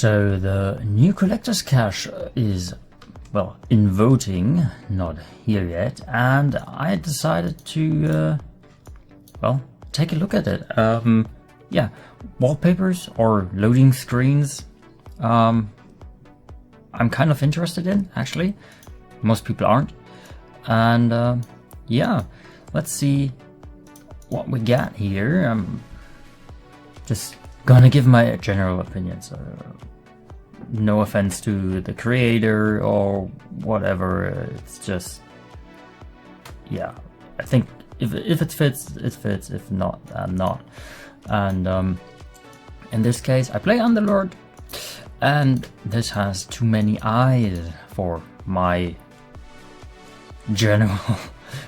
So the new collector's cache is, well, in voting, not here yet, and I decided to, well, take a look at it. Yeah, wallpapers or loading screens, I'm kind of interested in, actually. Most people aren't. And yeah, let's see what we got here. I'm just gonna give my general opinion, so no offense to the creator or whatever. It's just, yeah, I think if it fits, it fits. If not, not. And in this case, I play Underlord, and this has too many eyes for my general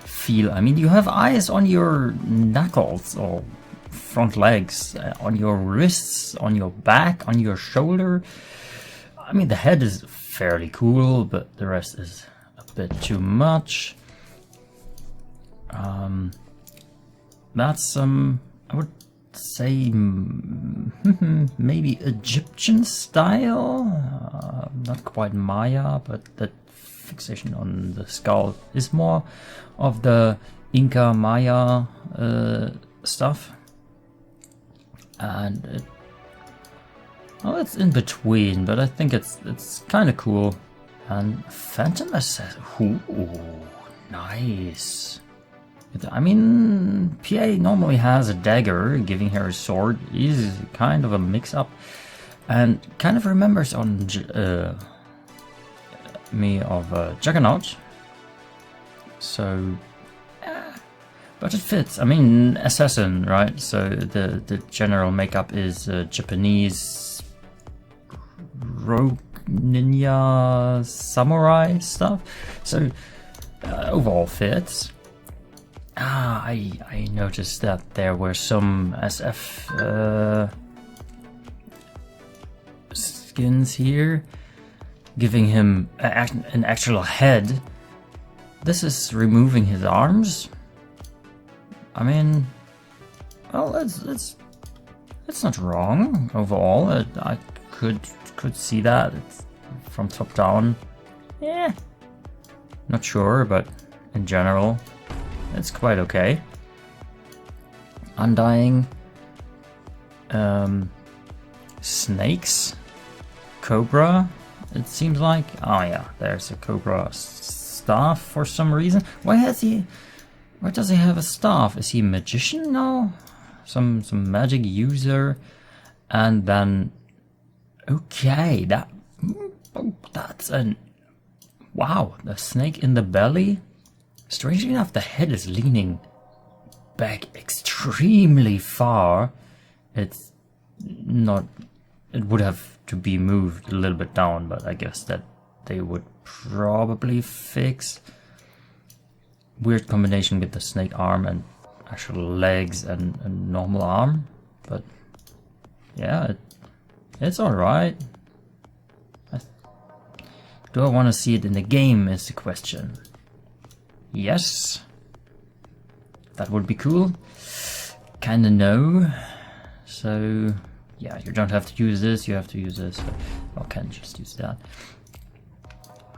feel. I mean, you have eyes on your knuckles or front legs, on your wrists, on your back, on your shoulder. I mean, the head is fairly cool, but the rest is a bit too much. That's I would say maybe Egyptian style, not quite Maya, but the fixation on the skull is more of the Inca Maya stuff. And well, it's in between, but I think it's kind of cool. And Phantom Assassin, ooh, nice. I mean, PA normally has a dagger, giving her a sword is kind of a mix-up, and kind of remembers on me of Juggernaut. So, but it fits. I mean, assassin, right? So the general makeup is Japanese rogue ninja samurai stuff. So overall fits. I noticed that there were some SF skins here, giving him an actual head. This is removing his arms. I mean, well, it's not wrong overall. I could see that it's from top down. Yeah, not sure, but in general, it's quite okay. Undying, snakes, cobra. It seems like. Oh yeah, there's a cobra staff for some reason. Why does he have a staff? Is he a magician now? Some magic user. And then, okay, that's an, wow, the snake in the belly. Strangely enough, the head is leaning back extremely far. It's not, it would have to be moved a little bit down, but I guess that they would probably fix. Weird combination with the snake arm and actual legs and a normal arm, but yeah, it's alright. Do I want to see it in the game is the question. Yes, that would be cool. Kinda no. So yeah, you don't have to use this, you have to use this. I can just use that.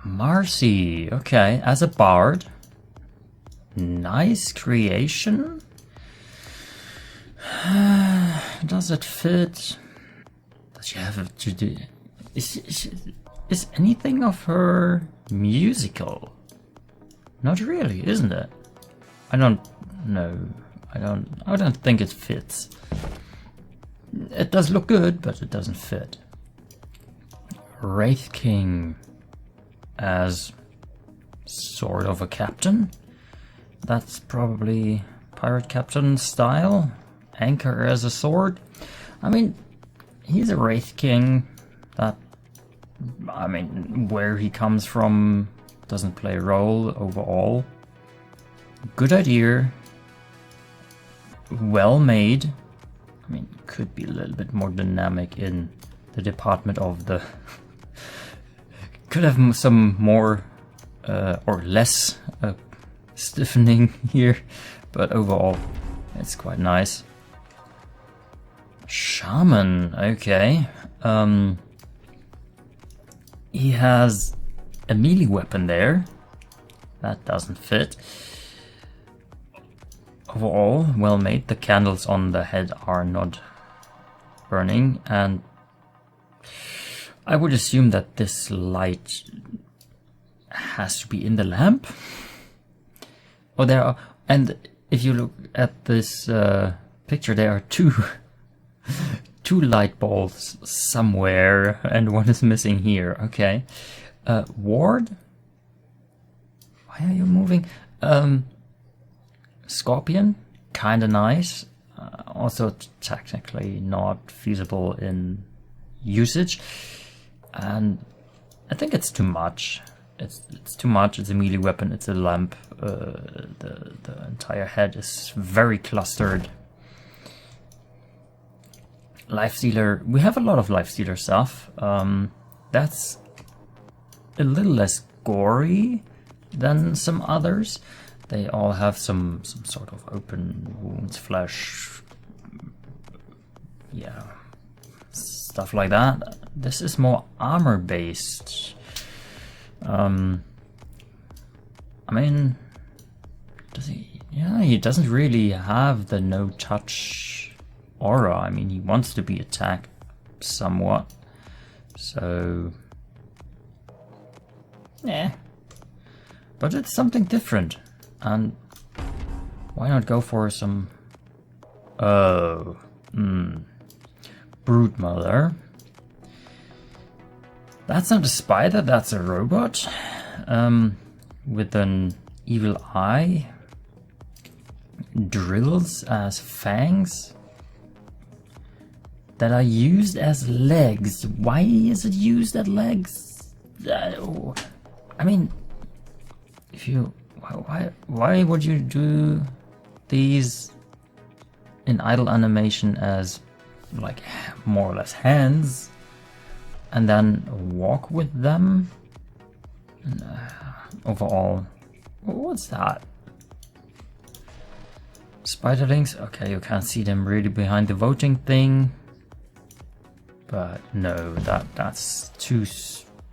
Marcy, okay, as a bard. Nice creation. Does it fit? Does she have to do? Is anything of her musical? Not really, isn't it? I don't know. I don't think it fits. It does look good, but it doesn't fit. Wraith King as sort of a captain. That's probably pirate captain style. Anchor as a sword. I mean, he's a Wraith King. That, I mean, where he comes from doesn't play a role overall. Good idea. Well made. I mean, could be a little bit more dynamic in the department of the... could have some more or less stiffening here, but overall it's quite nice. Shaman, okay. he has a melee weapon there. That doesn't fit. Overall, well made. The candles on the head are not burning, and I would assume that this light has to be in the lamp. Oh, there are, and if you look at this picture, there are two light bulbs somewhere, and one is missing here. Okay, Ward, why are you moving? Scorpion, kinda nice. Also technically not feasible in usage, and I think it's too much. It's too much. It's a melee weapon. It's a lamp. The entire head is very clustered. Lifestealer. We have a lot of Lifestealer stuff. That's a little less gory than some others. They all have some sort of open wounds, flesh, yeah, stuff like that. This is more armor based. I mean, does he? Yeah, he doesn't really have the no touch aura. I mean, he wants to be attacked somewhat, so yeah. But it's something different. And why not go for some... Oh, Brood Mother. That's not a spider, that's a robot. With an evil eye. Drills as fangs. That are used as legs. Why is it used as legs? I mean, if you... Why would you do these in idle animation as like more or less hands and then walk with them? Overall, what's that? Spiderlings? Okay, you can't see them really behind the voting thing, but no, that's too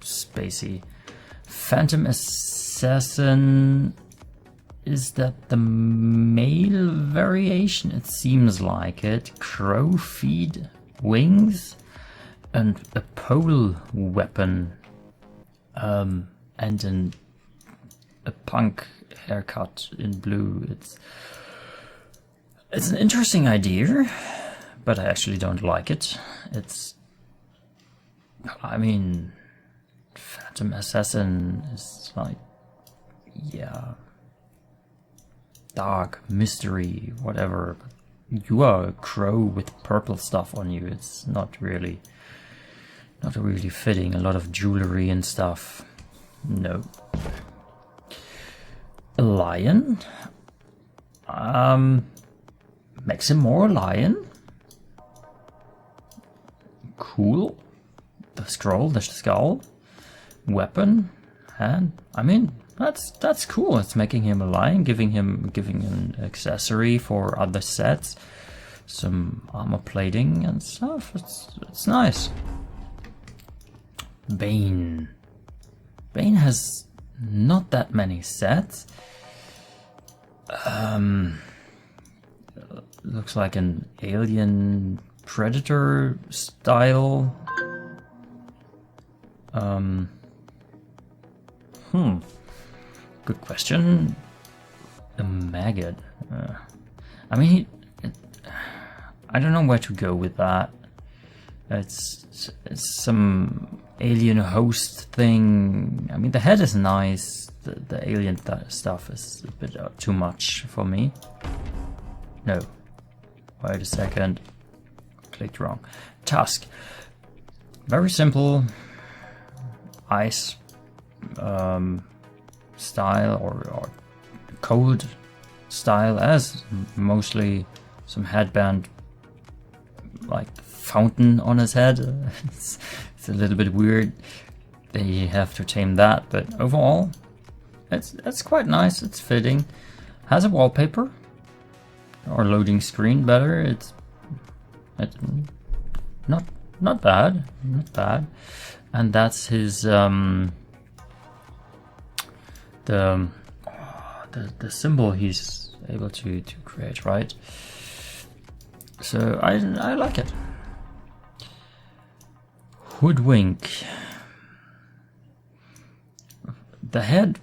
spacey. Phantom Assassin, is that the male variation? It seems like it. Crow feet, wings, and a pole weapon, and a punk haircut in blue. It's an interesting idea, but I actually don't like it. I mean, Phantom Assassin is like, yeah, dark, mystery, whatever. But you are a crow with purple stuff on you. It's not really fitting. A lot of jewelry and stuff. No. A lion. Makes him more lion. Cool. The scroll, the skull, weapon, hand. I mean, that's cool. It's making him a lion, giving an accessory for other sets, some armor plating and stuff. It's nice. Bane. Bane has not that many sets. Looks like an alien predator style. Good question. A maggot. I mean, I don't know where to go with that. It's some alien host thing. I mean, the head is nice. The alien stuff is a bit too much for me. No. Wait a second. Clicked wrong. Tusk. Very simple. Ice style or cold style, as mostly some headband like fountain on his head. It's a little bit weird. They have to tame that, but overall it's quite nice. It's fitting. Has a wallpaper or loading screen better. It's not bad. Not bad. and that's his the symbol he's able to create, right? So I like it. Hoodwink. The head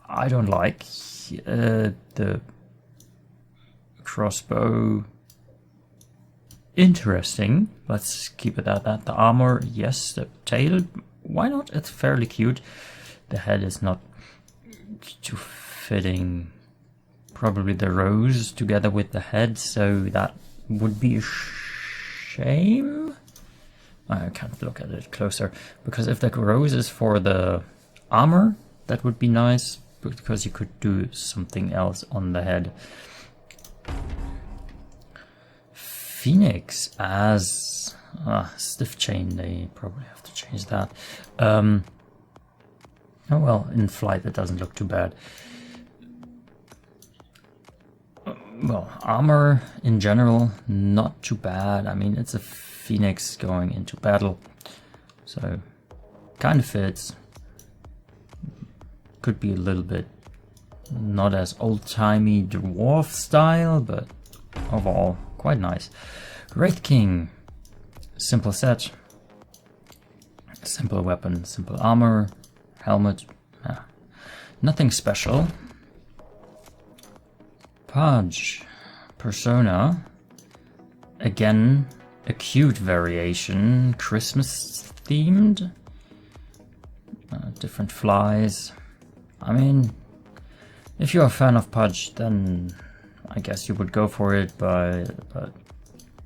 I don't like. The crossbow, interesting. Let's keep it at that. The armor, yes. The tail, why not? It's fairly cute. The head is not too fitting. Probably the rose together with the head, so that would be a shame. I can't look at it closer, because if the rose is for the armor, that would be nice, because you could do something else on the head. Phoenix as stiff chain, they probably have to change that. Oh well, in flight it doesn't look too bad. Well, armor in general, not too bad. I mean, it's a phoenix going into battle, so kind of fits. Could be a little bit not as old-timey dwarf style, but overall quite nice. Wraith King, simple set, simple weapon, simple armor, helmet, nothing special. Pudge, persona, again a cute variation, Christmas themed, different flies. I mean, if you're a fan of Pudge, then I guess you would go for it, but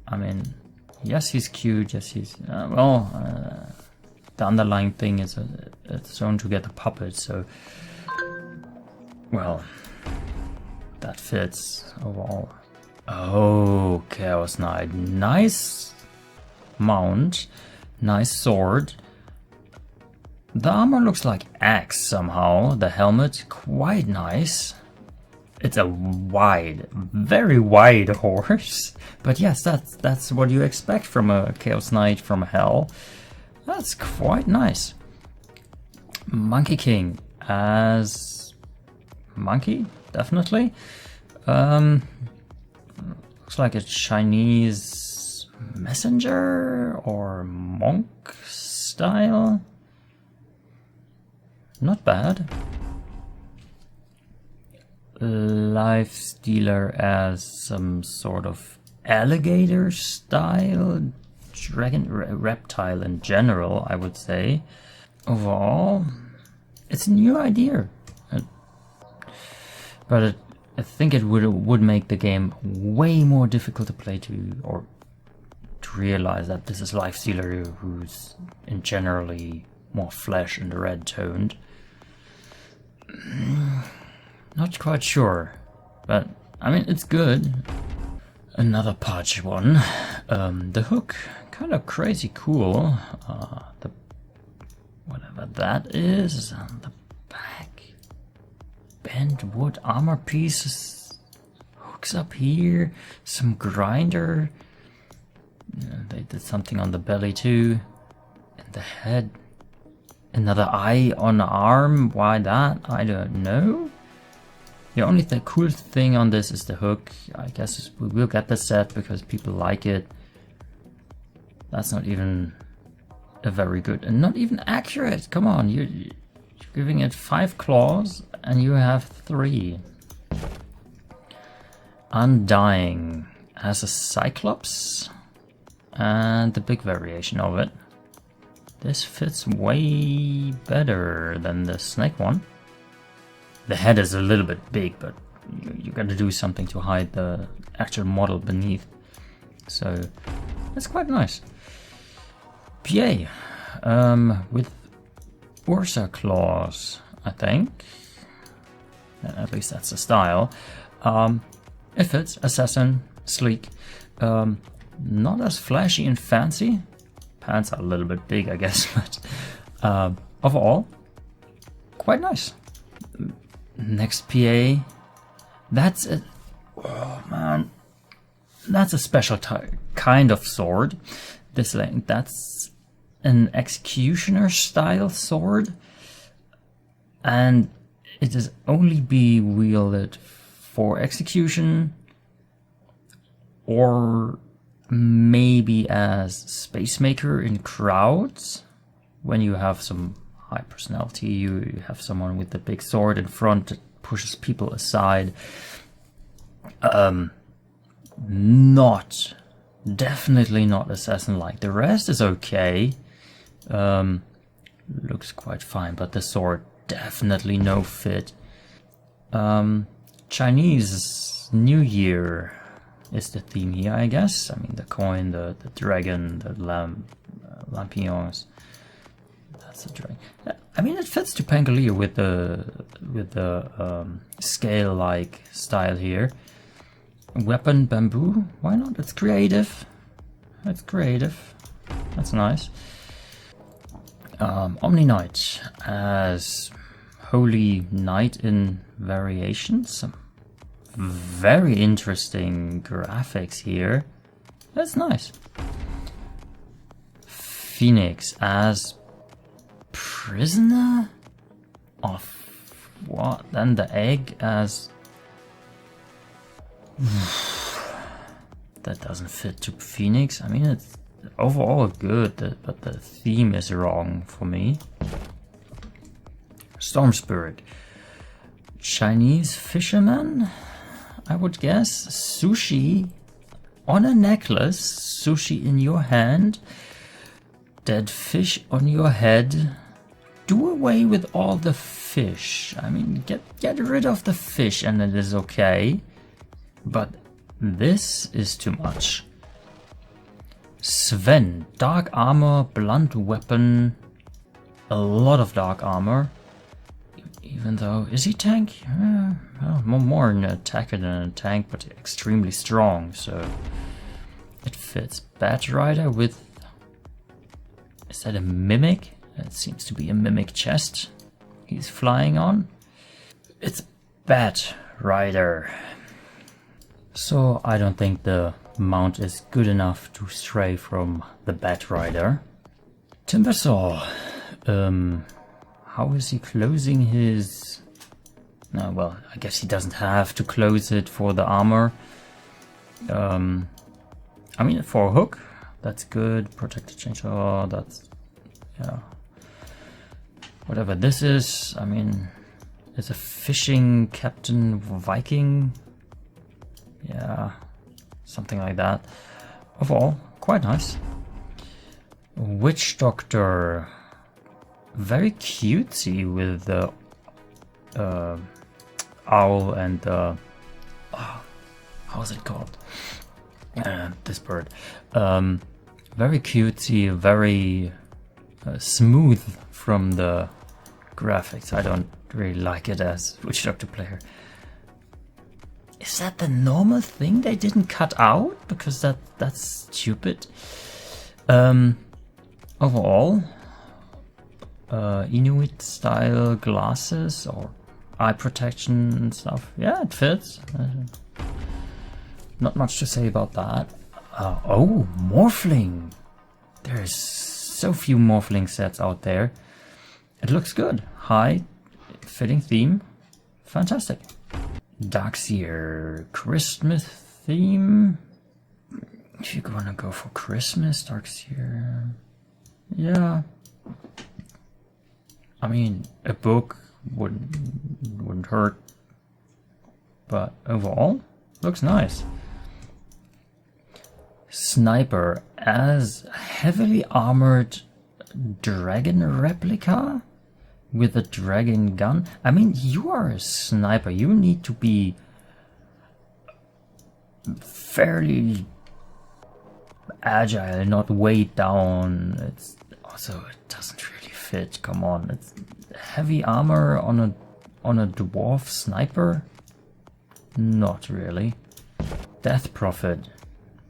I mean, yes, he's cute, yes, he's, the underlying thing is it's thrown together puppet, so, well, that fits overall. Oh, Chaos Knight, nice mount, nice sword. The armor looks like axe somehow. The helmet, quite nice. It's a wide, very wide horse. But yes, that's what you expect from a Chaos Knight from Hell. That's quite nice. Monkey King as monkey, definitely. Looks like a Chinese messenger or monk style. Not bad. Life Stealer as some sort of alligator style, dragon, reptile in general, I would say. Overall, it's a new idea, but I think it would make the game way more difficult to play or to realize that this is Life Stealer, who's in generally more flesh and red toned. Not quite sure, but I mean, it's good. Another Pudge one. The hook, kind of crazy cool. The whatever that is on the back. Bent wood armor pieces. Hooks up here. Some grinder. They did something on the belly too. And the head. Another eye on the arm. Why that? I don't know. The only cool thing on this is the hook. I guess we will get the set because people like it. That's not even a very good and not even accurate. Come on, you're giving it 5 claws and you have 3. Undying has a Cyclops and the big variation of it. This fits way better than the snake one. The head is a little bit big, but you gotta do something to hide the actual model beneath. So that's quite nice. PA with Ursa claws, I think. At least that's the style. It fits. Assassin, sleek. Not as flashy and fancy. Pants are a little bit big, I guess, but overall, quite nice. Next PA, that's a, oh man, that's a special kind of sword. This length, that's an executioner style sword, and it is only be wielded for execution or maybe as Space Maker in crowds. When you have some high personality, you have someone with the big sword in front that pushes people aside. Definitely not assassin-like. The rest is okay. Looks quite fine, but the sword definitely no fit. Chinese New Year is the theme here, I guess. I mean, the coin, the dragon, the lampions. That's a dragon. I mean, it fits to Pangolier with the scale-like style here. Weapon bamboo. Why not? It's creative. It's creative. That's nice. Omni Knight as Holy Knight in variations. Very interesting graphics here. That's nice. Phoenix as prisoner of what? Then the egg as that doesn't fit to Phoenix. I mean, it's overall good, but the theme is wrong for me. Storm Spirit. Chinese fisherman, I would guess. Sushi on a necklace. Sushi in your hand. Dead fish on your head. Do away with all the fish. I mean, get rid of the fish and it is okay. But this is too much. Sven, dark armor, blunt weapon, a lot of dark armor. Even though, is he tank? Well, more an attacker than a tank, but extremely strong, so it fits. Bat Rider with, is that a mimic? That seems to be a mimic chest he's flying on. It's Bat Rider. So I don't think the mount is good enough to stray from the Bat Rider. Timbersaw. How is he closing his... No, well, I guess he doesn't have to close it for the armor. I mean, for a hook, that's good. Protected chainsaw, that's... yeah. Whatever this is, I mean, it's a fishing captain Viking. Yeah, something like that. Overall, quite nice. Witch Doctor. Very cutesy with the owl and the... how's it called? This bird. Very cutesy, very smooth from the graphics. I don't really like it as Witch Doctor player. Is that the normal thing they didn't cut out? Because that's stupid. Overall, Inuit style glasses or eye protection and stuff. Yeah, it fits. Not much to say about that. Oh, Morphling. There's so few Morphling sets out there. It looks good. High fitting theme. Fantastic. Darkseer Christmas theme. If you're gonna go for Christmas, Darkseer. Yeah. I mean, a book wouldn't hurt. But overall, looks nice. Sniper as heavily armored dragon replica with a dragon gun. I mean, you are a sniper. You need to be fairly agile, not weighed down. It's also, it doesn't really fit. Come on, it's heavy armor on a dwarf sniper. Not really. Death Prophet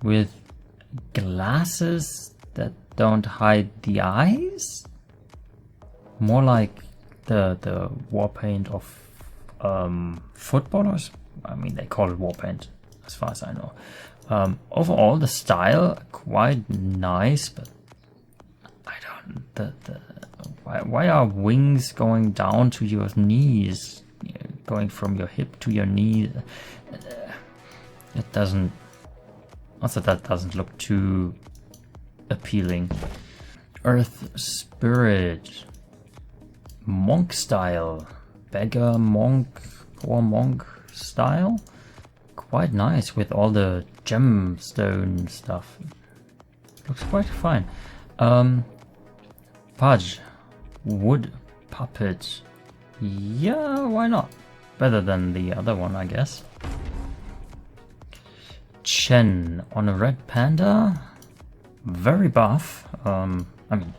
with glasses that don't hide the eyes. More like the war paint of footballers. I mean, they call it war paint as far as I know. Overall, the style quite nice, but I don't why are wings going down to your knees, going from your hip to your knee? It doesn't. Also, that doesn't look too appealing. Earth Spirit, monk style, beggar monk, poor monk style. Quite nice with all the gemstone stuff. Looks quite fine. Pudge, wood puppet. Yeah, why not? Better than the other one, I guess. Chen on a red panda. Very buff. I mean,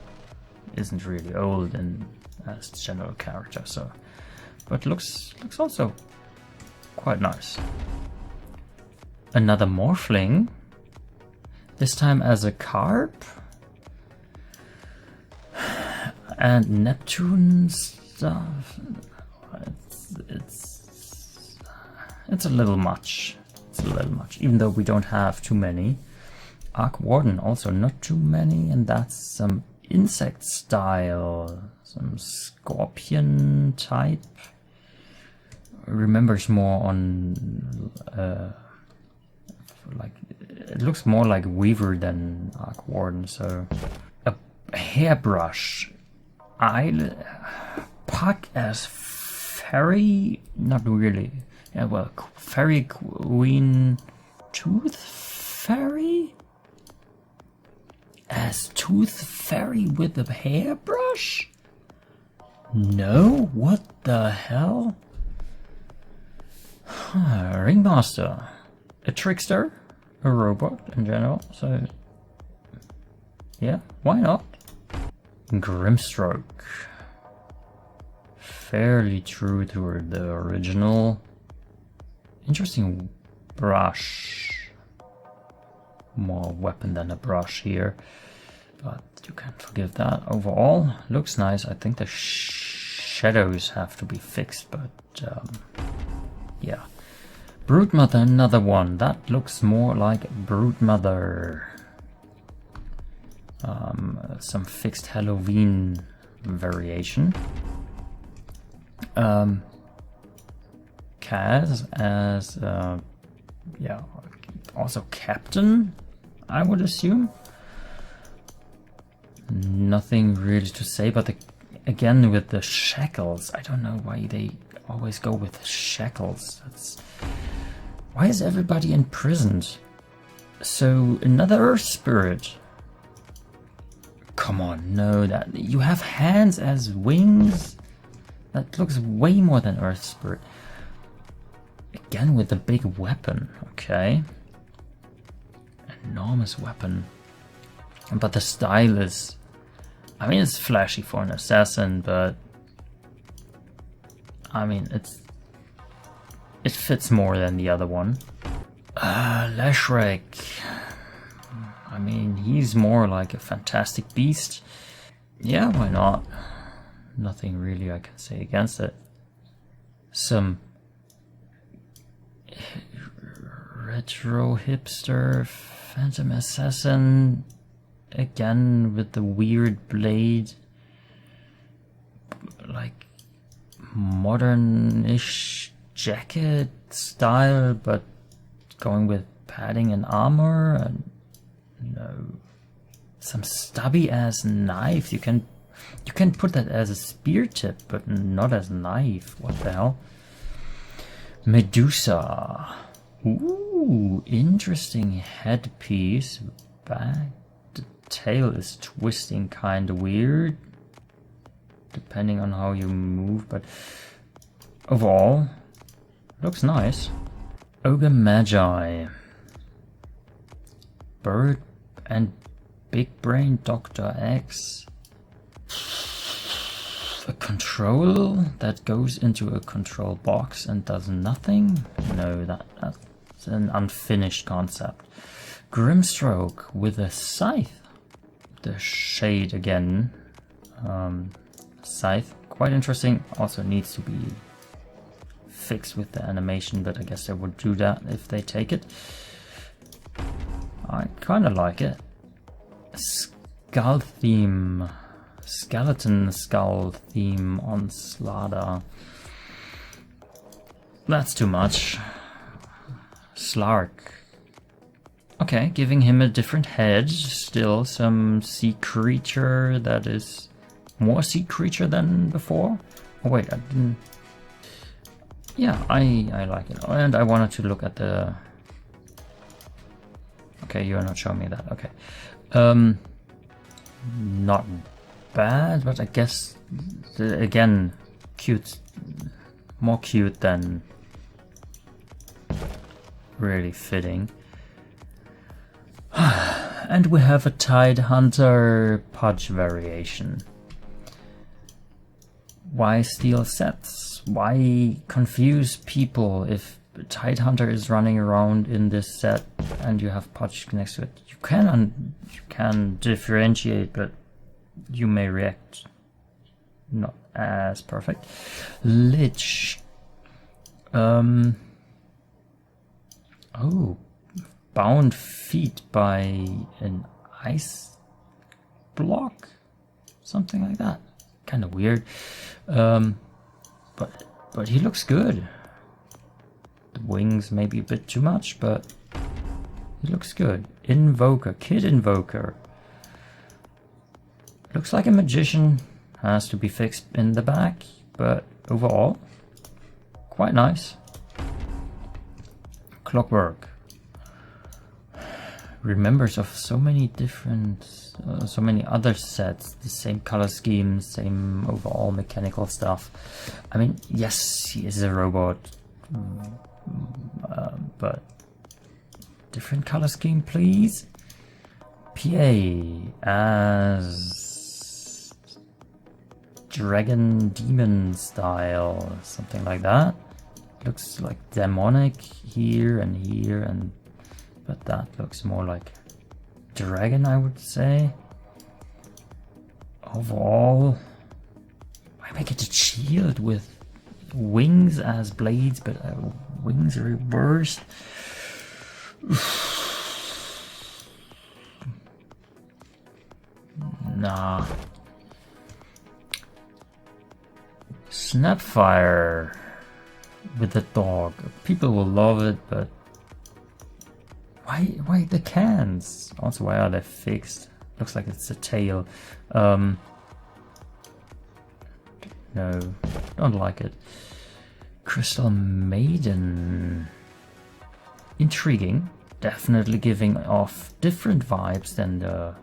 isn't really old in as general character, so, but looks also quite nice. Another morphling. This time as a carp. And Neptune stuff. It's a little much. It's a little much, even though we don't have too many. Arc Warden also not too many, and that's some insect style, some scorpion type. Remembers more on like, it looks more like Weaver than Arc Warden. So a hairbrush. Puck as fairy, not really. Yeah, well, fairy queen, tooth fairy as tooth fairy with a hairbrush. No, what the hell? Ringmaster, a trickster, a robot in general. So yeah, why not? Grimstroke, fairly true to the original. Interesting brush, more weapon than a brush here, but you can't forgive that. Overall, looks nice. I think the shadows have to be fixed, but yeah. Broodmother, another one. That looks more like Broodmother. Some fixed Halloween variation. Kaz as yeah, also captain, I would assume. Nothing really to say, but again with the shackles, I don't know why they always go with shackles. Why is everybody imprisoned? So another Earth Spirit. Come on, no, that you have hands as wings. That looks way more than Earth Spirit. Again with the big weapon, okay. Enormous weapon. But the style is, I mean, it's flashy for an assassin, but I mean, it fits more than the other one. Leshrac. I mean, he's more like a fantastic beast. Yeah, why not? Nothing really I can say against it. Some retro hipster phantom assassin, again with the weird blade, like modern-ish jacket style, but going with padding and armor, and some stubby ass knife. You can put that as a spear tip, but not as a knife. What the hell? Medusa. Ooh, interesting headpiece. Back, the tail is twisting kind of weird, depending on how you move, but overall, looks nice. Ogre Magi. Bird and Big Brain Dr. X. A control that goes into a control box and does nothing? No, that's an unfinished concept. Grimstroke with a scythe. The shade again. Scythe, quite interesting. Also needs to be fixed with the animation, but I guess they would do that if they take it. I kind of like it. Skull theme. skeleton skull theme on Slada. That's too much. Slark. Okay, giving him a different head. Still some sea creature that is more sea creature than before. Oh wait, I didn't... Yeah, I like it. And I wanted to look at the... Okay, you're not showing me that. Okay. Not bad, but I guess, again, cute. More cute than really fitting. And we have a Tide Hunter Pudge variation. Why steal sets? Why confuse people if Tide Hunter is running around in this set and you have Pudge next to it? You can differentiate, but you may react not as perfect. Lich. Oh, bound feet by an ice block, something like that. Kind of weird, but he looks good. The wings maybe a bit too much, but he looks good. Invoker, Kid Invoker. Looks like a magician. Has to be fixed in the back, but overall, quite nice. Clockwork. Remembers of so many different, so many other sets, the same color scheme, same overall mechanical stuff. I mean, yes, he is a robot, but different color scheme, please. PA as dragon demon style, something like that. Looks like demonic here and here, and but that looks more like dragon, I would say. Overall, I make it a shield with wings as blades, but wings reversed. Nah. Snapfire with the dog. People will love it, but why the cans? Also, why are they fixed? Looks like it's a tail. No, don't like it. Crystal Maiden. Intriguing. Definitely giving off different vibes than the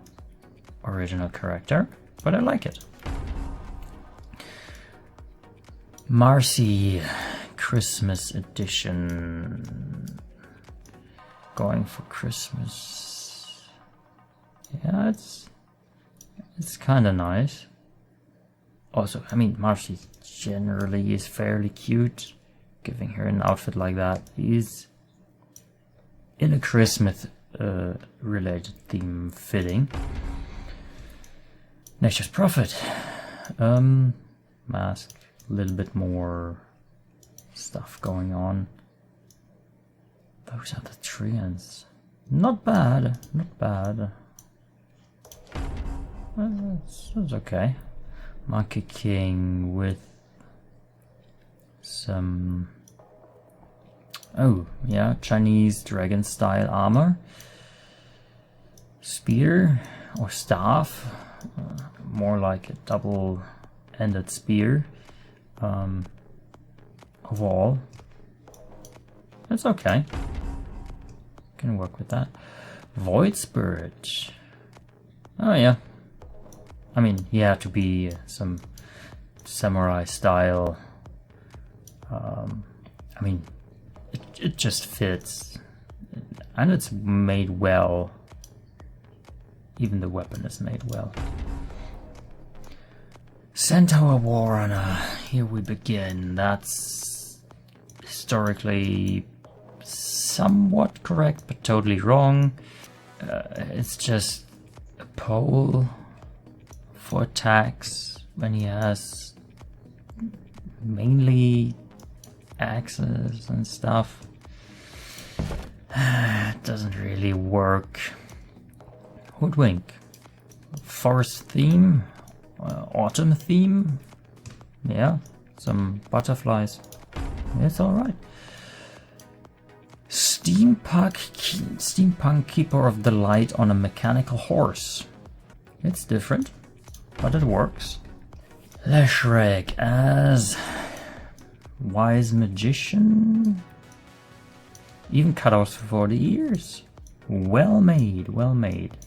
original character, but I like it. Marcy Christmas edition. Going for Christmas. Yeah, it's kind of nice. Also, I mean, Marcy generally is fairly cute. Giving her an outfit like that is in a Christmas related theme fitting. Nature's Prophet. Mask. A little bit more stuff going on. Those are the treants. Not bad, not bad. That's okay. Monkey King with some... Oh, yeah, Chinese dragon style armor. Spear or staff. More like a double-ended spear. Overall, it's okay. Can work with that. Void Spirit. Oh yeah. I mean, he had to be some samurai style. I mean, it just fits, and it's made well. Even the weapon is made well. Centaur Warrunner, here we begin. That's historically somewhat correct, but totally wrong. It's just a pole for attacks when he has mainly axes and stuff. It doesn't really work. Hoodwink. Forest theme. autumn theme. Yeah, some butterflies. It's alright. Steampunk Keeper of the Light on a mechanical horse. It's different, but it works. Leshrek as Wise Magician. Even cutouts for the ears. Well made, well made.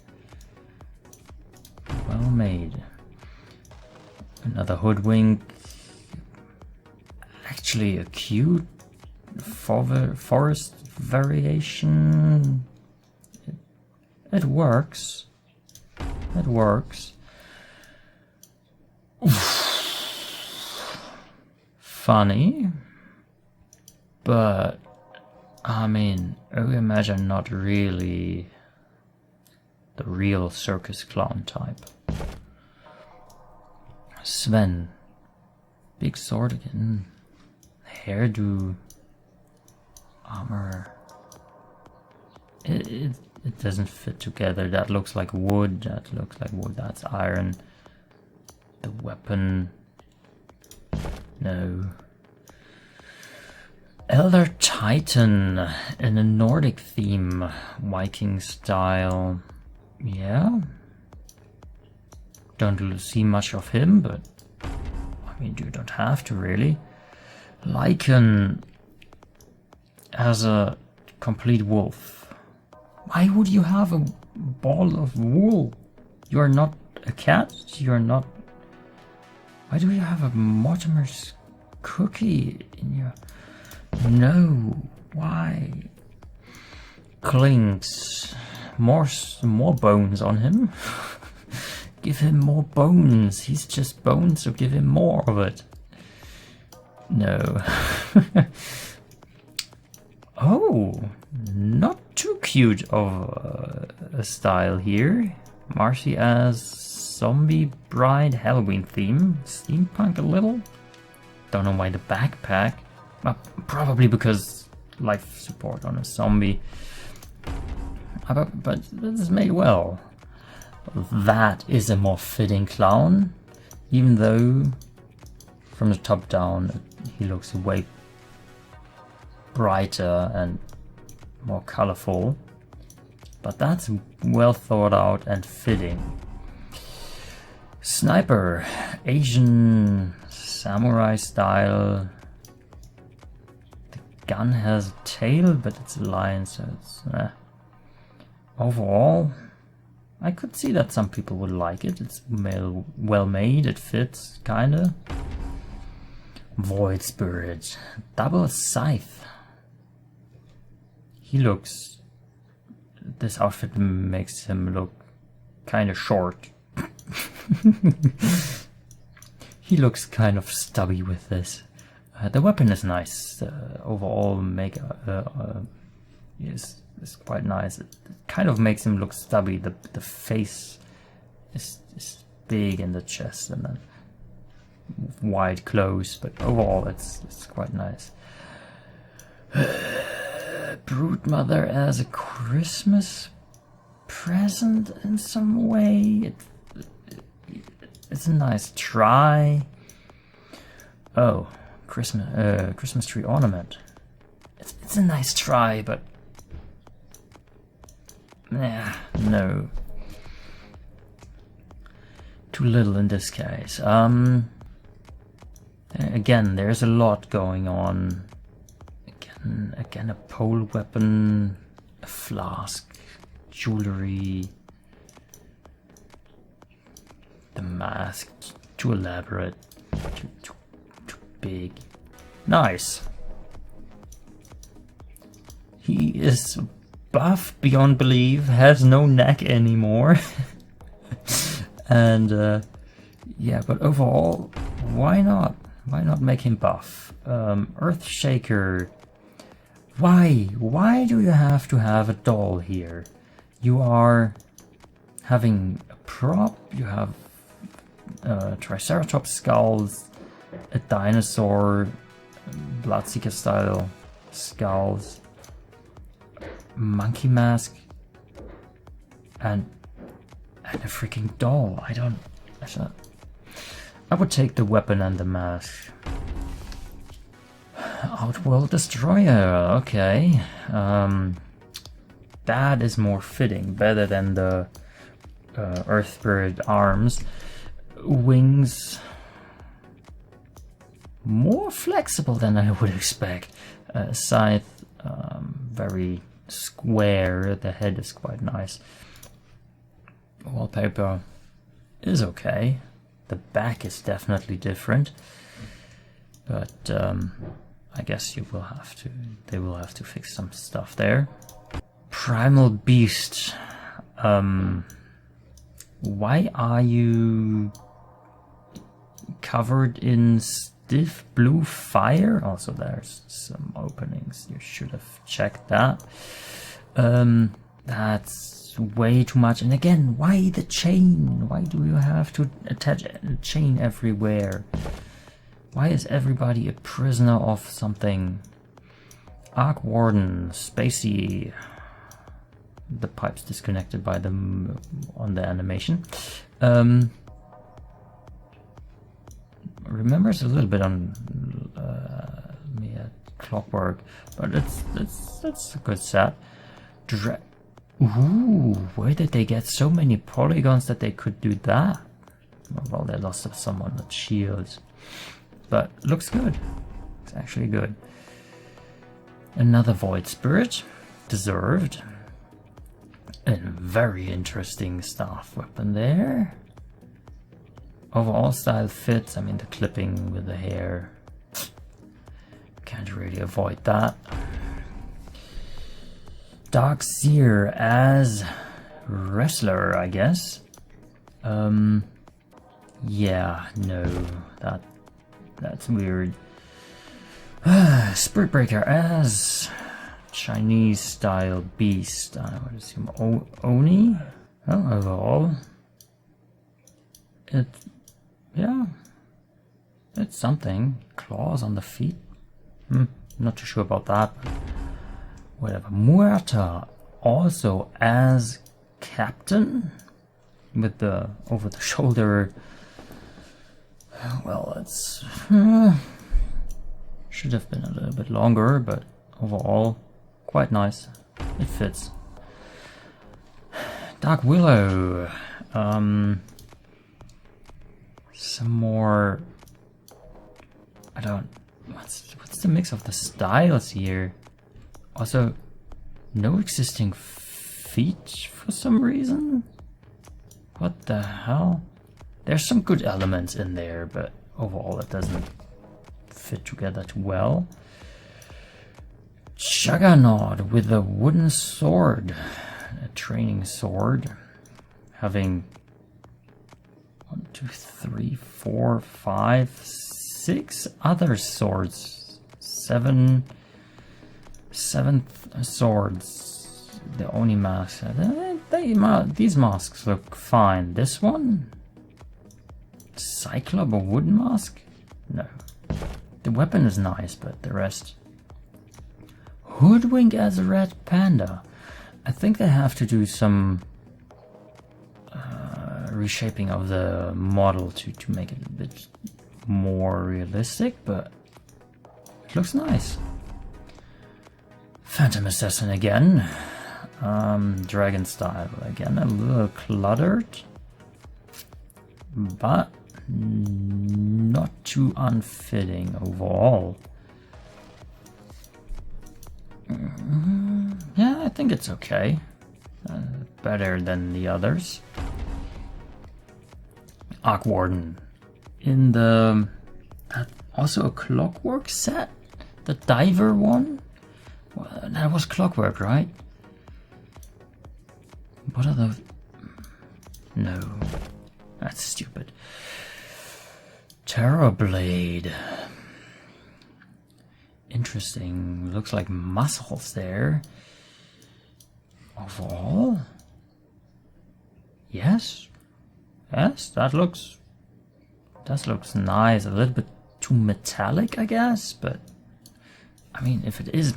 Well made. Another hoodwink. Actually a cute forest variation. It works. It works. Funny. But I mean, I imagine not really the real circus clown type. Sven. Big sword again. Hairdo. Armor. It doesn't fit together. That looks like wood. That looks like wood. That's iron. The weapon. No. Elder Titan in a Nordic theme. Viking style. Yeah. Don't see much of him, but I mean, you don't have to really. Lycan as a complete wolf. Why would you have a ball of wool? You're not a cat. You're not. Why do you have a Mortimer's cookie in your? No. Why? Clinks. More bones on him. Give him more bones. He's just bones, so give him more of it. No. Oh, not too cute of a style here. Marcy as Zombie Bride Halloween theme. Steampunk a little. Don't know why the backpack. Probably because life support on a zombie. But this is made well. That is a more fitting clown. Even though from the top down he looks way brighter and more colorful, but that's well thought out and fitting. Sniper, Asian samurai style. The gun has a tail, but it's a lion, so it's overall I could see that some people would like it. It's well made, it fits kinda. Void Spirit, double scythe. He looks. This outfit makes him look kind of short. He looks kind of stubby with this. The weapon is nice. Overall, is quite nice. It kind of makes him look stubby. The face is big in the chest and then wide clothes, but overall it's quite nice. Broodmother as a Christmas present in some way. It's a nice try. Oh, Christmas tree ornament. It's a nice try, but no. Too little in this case. Again, there's a lot going on. Again, a pole weapon, a flask, jewelry, the mask, too elaborate, too big. Nice. He is buff beyond belief, has no neck anymore. And yeah, but overall, why not? Why not make him buff? Earthshaker. Why do you have to have a doll here? You are having a prop, you have Triceratops skulls, a dinosaur, Bloodseeker style skulls, monkey mask, and a freaking doll. I don't I would take the weapon and the mask. Outworld Destroyer, okay. That is more fitting, better than the Earth Spirit arms. Wings, more flexible than I would expect. Scythe, very square, the head is quite nice. Wallpaper is okay. The back is definitely different, but I guess you will have to. They will have to fix some stuff there. Primal Beast. Why are you covered in stiff blue fire? Also, there's some openings. You should have checked that. That's way too much. And again, why the chain? Why do you have to attach a chain everywhere? Why is everybody a prisoner of something? Arc Warden, Spacey. The pipe's disconnected by them on the animation. Remembers a little bit on me at Clockwork, but it's a good set. Ooh, where did they get so many polygons that they could do that? Well, they lost some on the shields, but looks good. It's actually good. Another Void Spirit, deserved. And very interesting staff weapon there. Overall style fits. I mean, the clipping with the hair, can't really avoid that. Dark Seer as wrestler, I guess. Yeah, no, that's weird. Spirit Breaker as Chinese style beast. I would assume Oni. Well, overall, it's something. Claws on the feet. Not too sure about that, but whatever. Muerta also as captain with the over the shoulder. Well, it's should have been a little bit longer, but overall quite nice. It fits. Dark Willow. Some more. I don't. What's the mix of the styles here? Also, no existing feet for some reason. What the hell? There's some good elements in there, but overall it doesn't fit together too well. Juggernaut with a wooden sword, a training sword, having 1, 2, 3, 4, 5, 6 other swords, seventh swords. The Oni mask. These masks look fine. This one, Cyclops, a wooden mask? No. The weapon is nice, but the rest. Hoodwink as a red panda. I think they have to do some reshaping of the model to make it a bit more realistic, but it looks nice. Phantom Assassin again. Dragon style again, a little cluttered, but not too unfitting overall. Yeah, I think it's okay. Better than the others. Arc Warden in the also a Clockwork set, the diver one. Well, that was Clockwork, right? What are those? No, that's stupid. Terrorblade. Interesting. Looks like muscles there. Overall, yes, that looks nice. A little bit too metallic, I guess, but I mean, if it is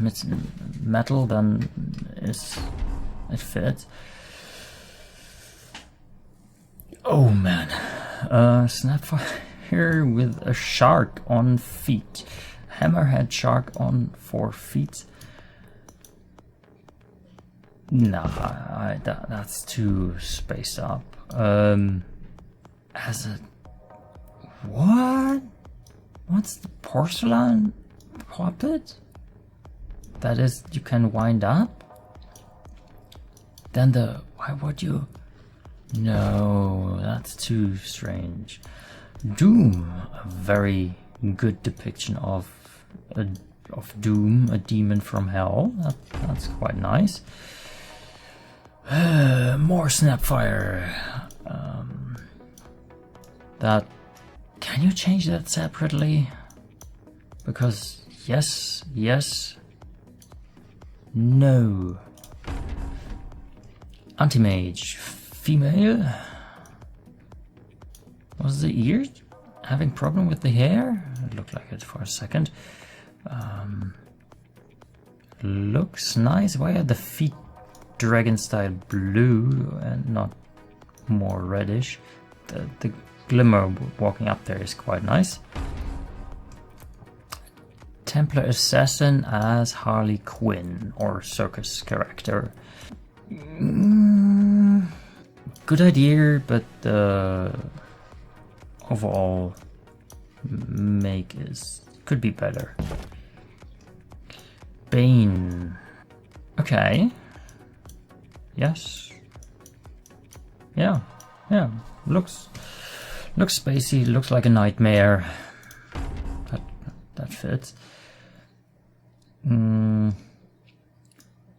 metal, then it fits. Oh man, Snapfire. here with a shark on feet. Hammerhead shark on 4 feet. Nah, that's too spaced up. As a... What? What's the porcelain puppet? That is, you can wind up? Then the... Why would you... No, that's too strange. Doom, a very good depiction of Doom, a demon from hell. That's quite nice. More Snapfire. That... Can you change that separately? Because yes, yes, no. Anti-mage, female. Was the ear having problem with the hair? It looked like it for a second. Looks nice. Why are the feet dragon style blue and not more reddish? The glimmer walking up there is quite nice. Templar Assassin as Harley Quinn or circus character. Good idea, but the overall make could be better. Bane. Okay. Yes. Yeah. Looks spacey. Looks like a nightmare. That fits.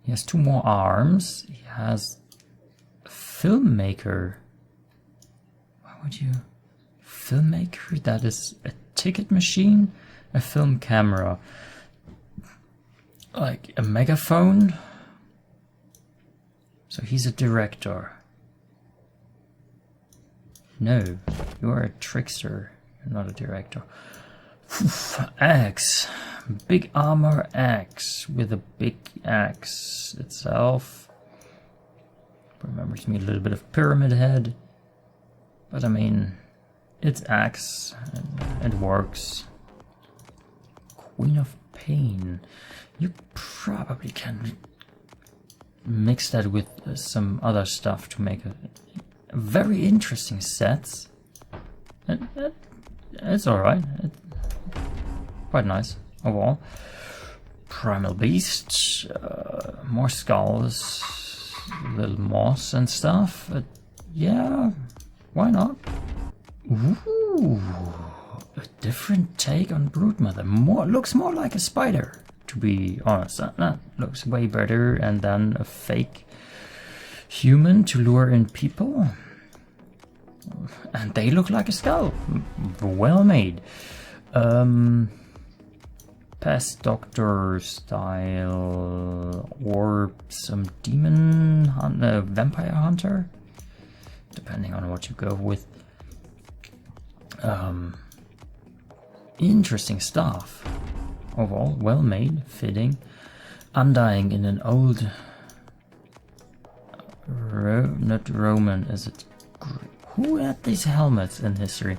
He has 2 more arms. He has a filmmaker. Why would you... Filmmaker? That is a ticket machine? A film camera. Like a megaphone? So he's a director. No, you are a trickster. You're not a director. Axe. Big armor axe with a big axe itself. Remembers me a little bit of Pyramid Head. But I mean, it's axe and it works. Queen of Pain. You probably can mix that with some other stuff to make a very interesting set. It's alright. Quite nice overall. Primal Beast, more skulls, little moss and stuff. Yeah, why not? Ooh, a different take on Broodmother. Looks more like a spider, to be honest. That looks way better. And then a fake human to lure in people. And they look like a skull. Well made. Pest Doctor style, or some demon vampire hunter, depending on what you go with. Interesting stuff. Overall, well made, fitting. Undying in an old, not Roman, is it? Who had these helmets in history?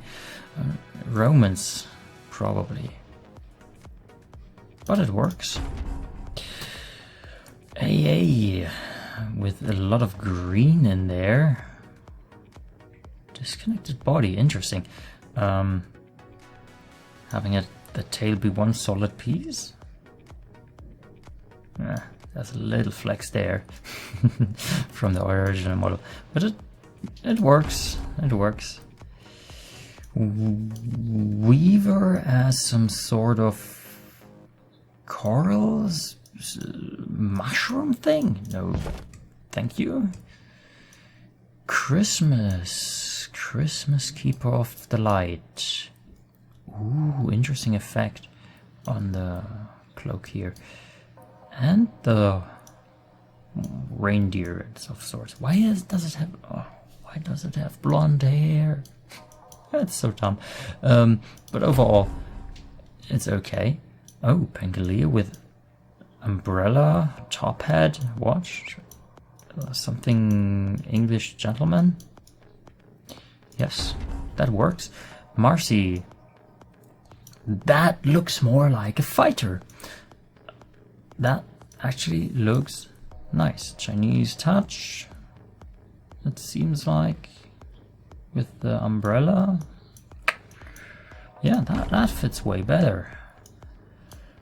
Romans, probably. But it works. AA with a lot of green in there. Disconnected body, interesting. Having the tail be one solid piece. There's a little flex there from the original model, but it works. It works. Weaver as some sort of corals mushroom thing. No, thank you. Christmas keeper of the light. Ooh, interesting effect on the cloak here. And the reindeer of sorts. Why does it have blonde hair? That's so dumb. But overall, it's okay. Oh, Pangolier with umbrella, top hat, watch. Something English gentleman. Yes, that works. Marcy. That looks more like a fighter. That actually looks nice. Chinese touch. It seems like with the umbrella. Yeah, that fits way better.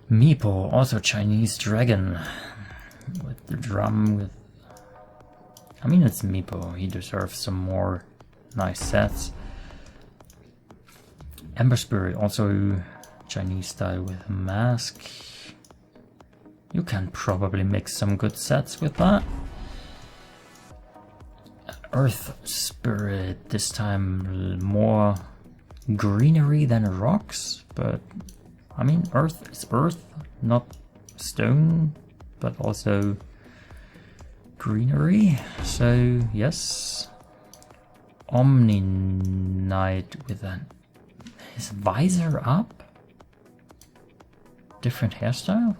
Meepo, also Chinese dragon. With the drum, with... I mean, it's Meepo. He deserves some more nice sets. Ember Spirit, also Chinese style with a mask. You can probably mix some good sets with that. Earth Spirit, this time more greenery than rocks, but I mean, earth is earth, not stone, but also greenery. So yes, Omni Knight with his visor up, different hairstyle,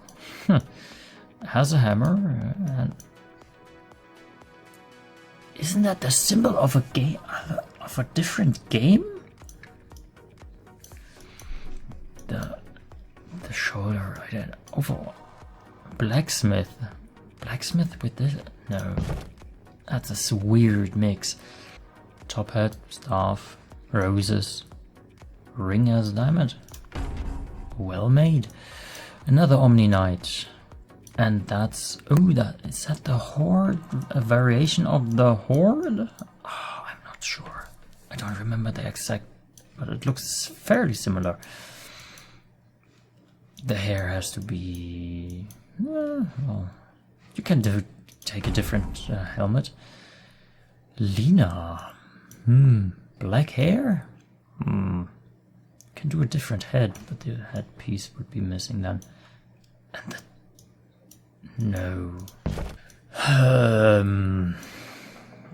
has a hammer, and isn't that the symbol of a game, of a different game? The shoulder, I did overall. Blacksmith with this? No, that's a weird mix. Top hat, staff, roses, ring as diamond. Well made. Another Omni Knight. And that's... oh, is that the Horde? A variation of the Horde? Oh, I'm not sure. I don't remember the exact... but it looks fairly similar. The hair has to be... well, you can take a different helmet. Lena. Black hair? Can do a different head, but the headpiece would be missing then. And the... no.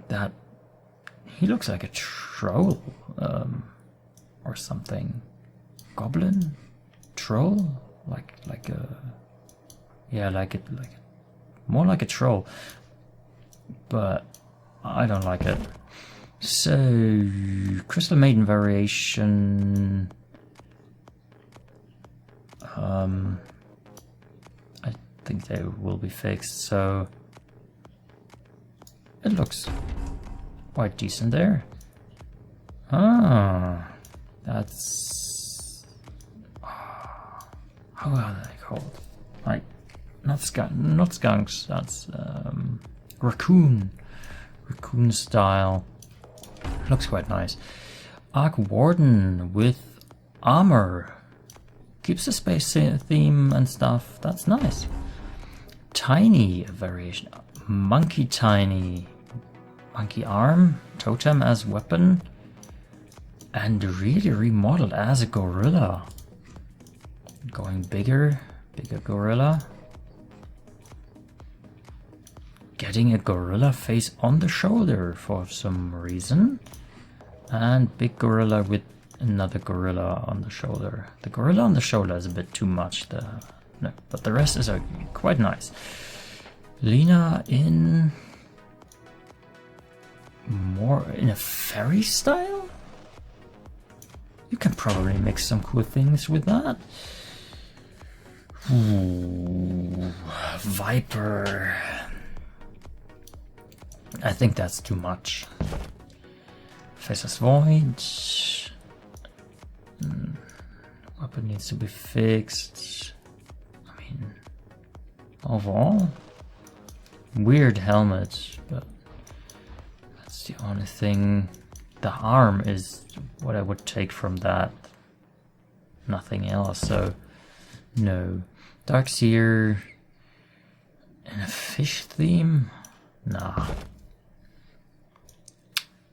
That... he looks like a troll. Or something. Goblin? Troll? Like a... yeah, like it more like a troll. But I don't like it. So, Crystal Maiden variation. I think they will be fixed, so it looks quite decent there. Ah, that's... how are they called? Like, not skunks, that's raccoon style. Looks quite nice. Arc Warden with armor. Keeps the space theme and stuff. That's nice. Tiny variation. Monkey Tiny. Monkey arm. Totem as weapon. And really remodeled as a gorilla. Going bigger. Bigger gorilla. Getting a gorilla face on the shoulder for some reason. And big gorilla with another gorilla on the shoulder. The gorilla on the shoulder is a bit too much. No, but the rest is quite nice. Lena in more in a fairy style? You can probably mix some cool things with that. Ooh, Viper. I think that's too much. Faceless Void. Weapon needs to be fixed. I mean, overall, weird helmet, but that's the only thing. The arm is what I would take from that. Nothing else, so no. Darkseer and a fish theme? Nah.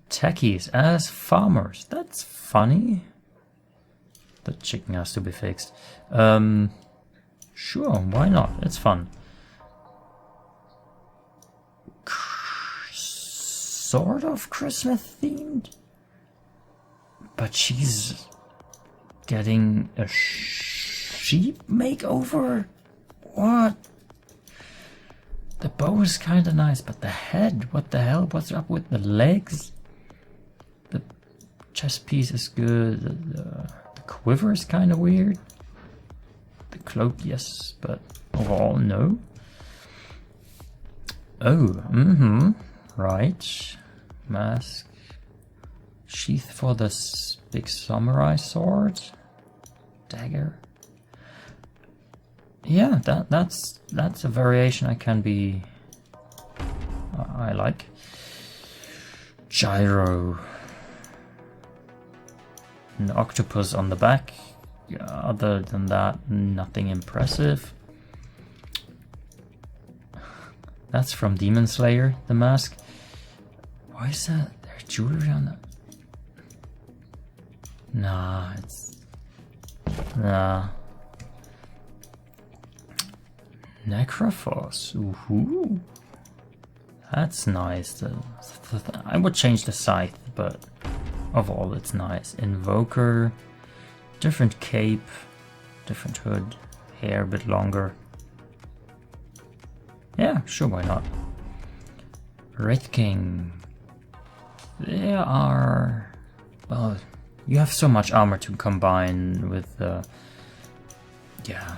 Techies as farmers. That's funny. The chicken has to be fixed. Sure, why not? It's fun. Sort of Christmas themed. But she's getting a sheep makeover? What? The bow is kind of nice, but the head, what the hell? What's up with the legs? The chest piece is good. The quiver is kind of weird. The cloak, yes, but overall, no. Oh, right. Mask. Sheath for this big samurai sword. Dagger. Yeah, that's a variation I like. Gyro. An octopus on the back. Other than that, nothing impressive. That's from Demon Slayer, the mask. Why is that? There's jewelry on that. Nah, nah. Necrophos. Ooh. That's nice. I would change the scythe, but overall it's nice. Invoker. Different cape. Different hood. Hair a bit longer. Yeah, sure, why not? Wraith King. There are... Well, you have so much armor to combine with... yeah.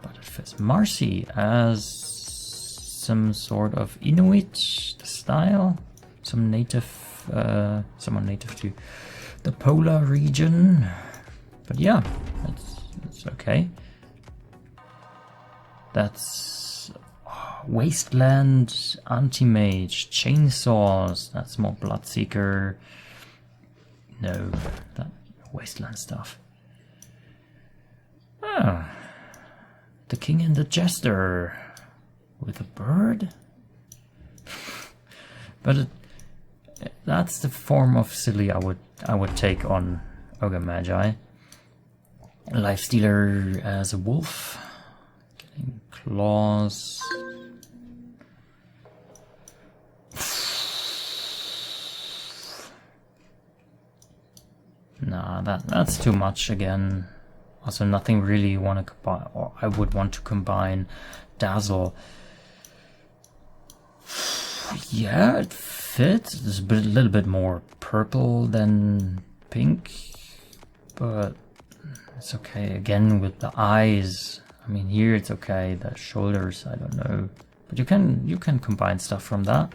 But it fits. Marcy as some sort of Inuit style. Someone native to the polar region. But yeah, that's okay. That's Wasteland, Anti-Mage, Chainsaws. That's more Bloodseeker. No, that Wasteland stuff. Ah, the King and the Jester with a bird. But that's the form of silly I would take on Ogre Magi. Lifestealer as a wolf. Getting claws. Nah, that's too much again. Also, nothing really want to combine, or I would want to combine. Dazzle. Yeah, it fits. It's a little bit more purple than pink, but it's okay. Again, with the eyes. I mean, here it's okay. The shoulders, I don't know, but you can combine stuff from that.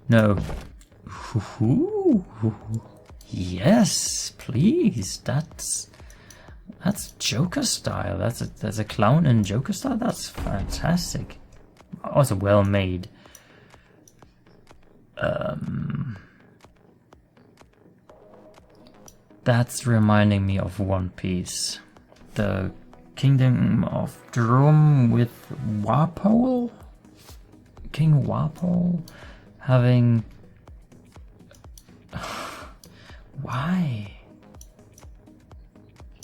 No. Yes, please. That's Joker style. That's a clown in Joker style. That's fantastic. Also well made. That's reminding me of One Piece. The Kingdom of Drum with Warpole? King Warpole having... Why?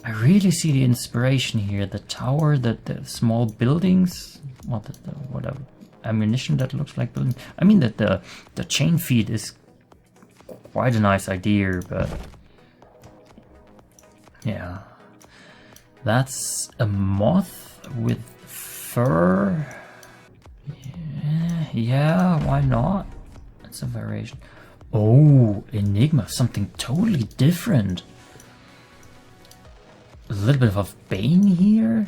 I really see the inspiration here. The tower, the small buildings, well, the whatever ammunition that looks like building. I mean that the chain feed is quite a nice idea, but yeah, that's a moth with fur. Yeah, why not? It's a variation. Oh, Enigma, something totally different. A little bit of Bane here.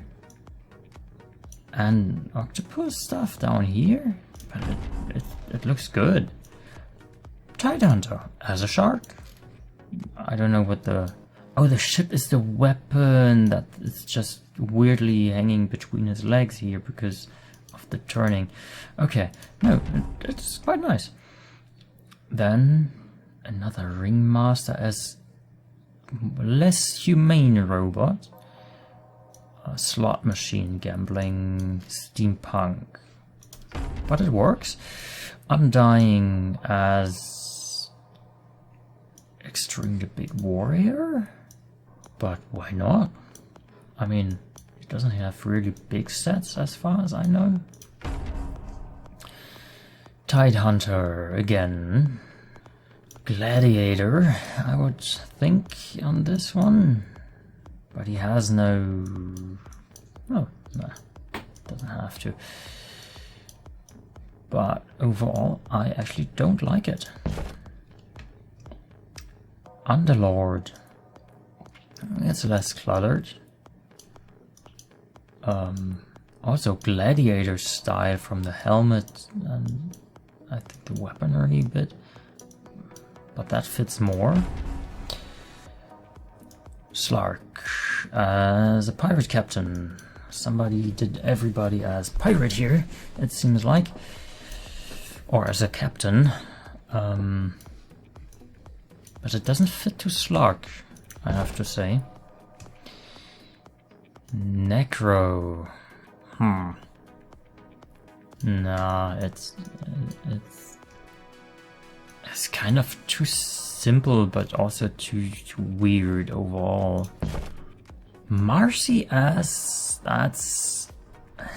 And octopus stuff down here. But it looks good. Tidehunter as a shark. I don't know what the... Oh, the ship is the weapon that is just weirdly hanging between his legs here because of the turning. Okay, no, it's quite nice. Then another ringmaster as less humane robot. A slot machine, gambling, steampunk. But it works. Undying as extremely big warrior. But why not? I mean, it doesn't have really big sets as far as I know. Tidehunter again. Gladiator, I would think, on this one. But he has no... Oh, no. Doesn't have to. But overall, I actually don't like it. Underlord. It's less cluttered. Also gladiator style from the helmet and I think the weaponry bit. But that fits more. Slark as a pirate captain. Somebody did everybody as pirate here, it seems like. Or as a captain. But it doesn't fit to Slark, I have to say. Necro. Nah, it's kind of too simple, but also too weird overall. Marcy as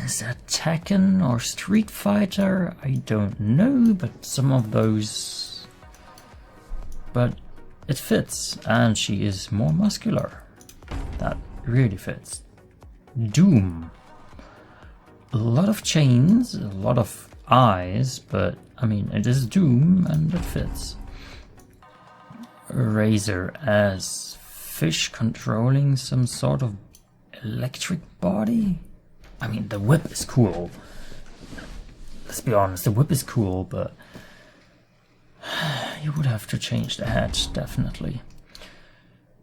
is that Tekken or Street Fighter? I don't know, but some of those. But it fits, and she is more muscular. That really fits. Doom. A lot of chains, a lot of eyes, but I mean, it is Doom and it fits. Razor as fish controlling some sort of electric body. I mean, the whip is cool. Let's be honest, the whip is cool, but you would have to change the head, definitely.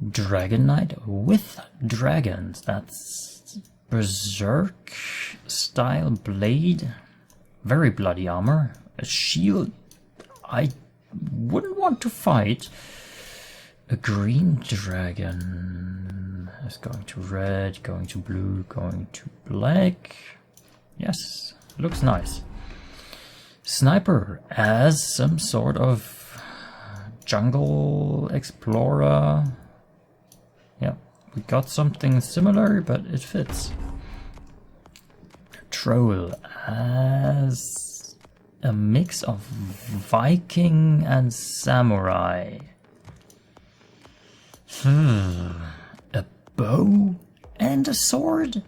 Dragon Knight with dragons. That's Berserk style blade. Very bloody armor. A shield. I wouldn't want to fight. A green dragon is going to red, going to blue, going to black. Yes, looks nice. Sniper as some sort of jungle explorer. Yeah, we got something similar, but it fits. Troll as a mix of Viking and samurai. A bow and a sword?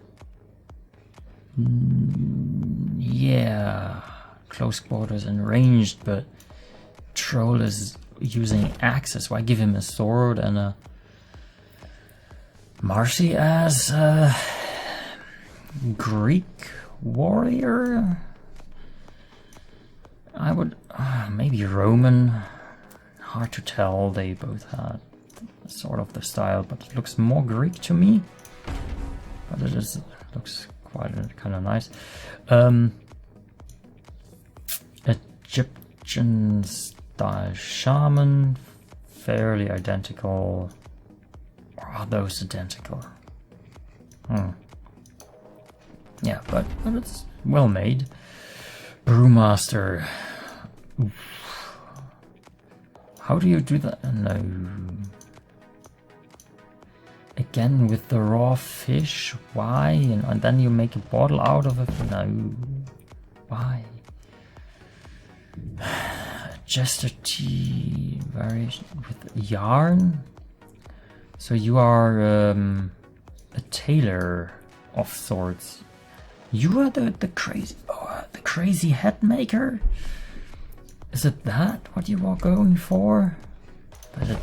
Yeah, close quarters and ranged, but Troll is using axes. Why give him a sword and a Marcy as a Greek warrior? I would maybe Roman. Hard to tell. They both had sort of the style, but it looks more Greek to me. But looks quite kind of nice. Egyptian style shaman, fairly identical. Or are those identical? Yeah, but it's well made. Brewmaster. Oof. How do you do that? No. Again with the raw fish? Why? And then you make a bottle out of it? No. Why? Jester tea variation with yarn? So you are a tailor of sorts. You are the crazy head maker? Is it that what you are going for? But it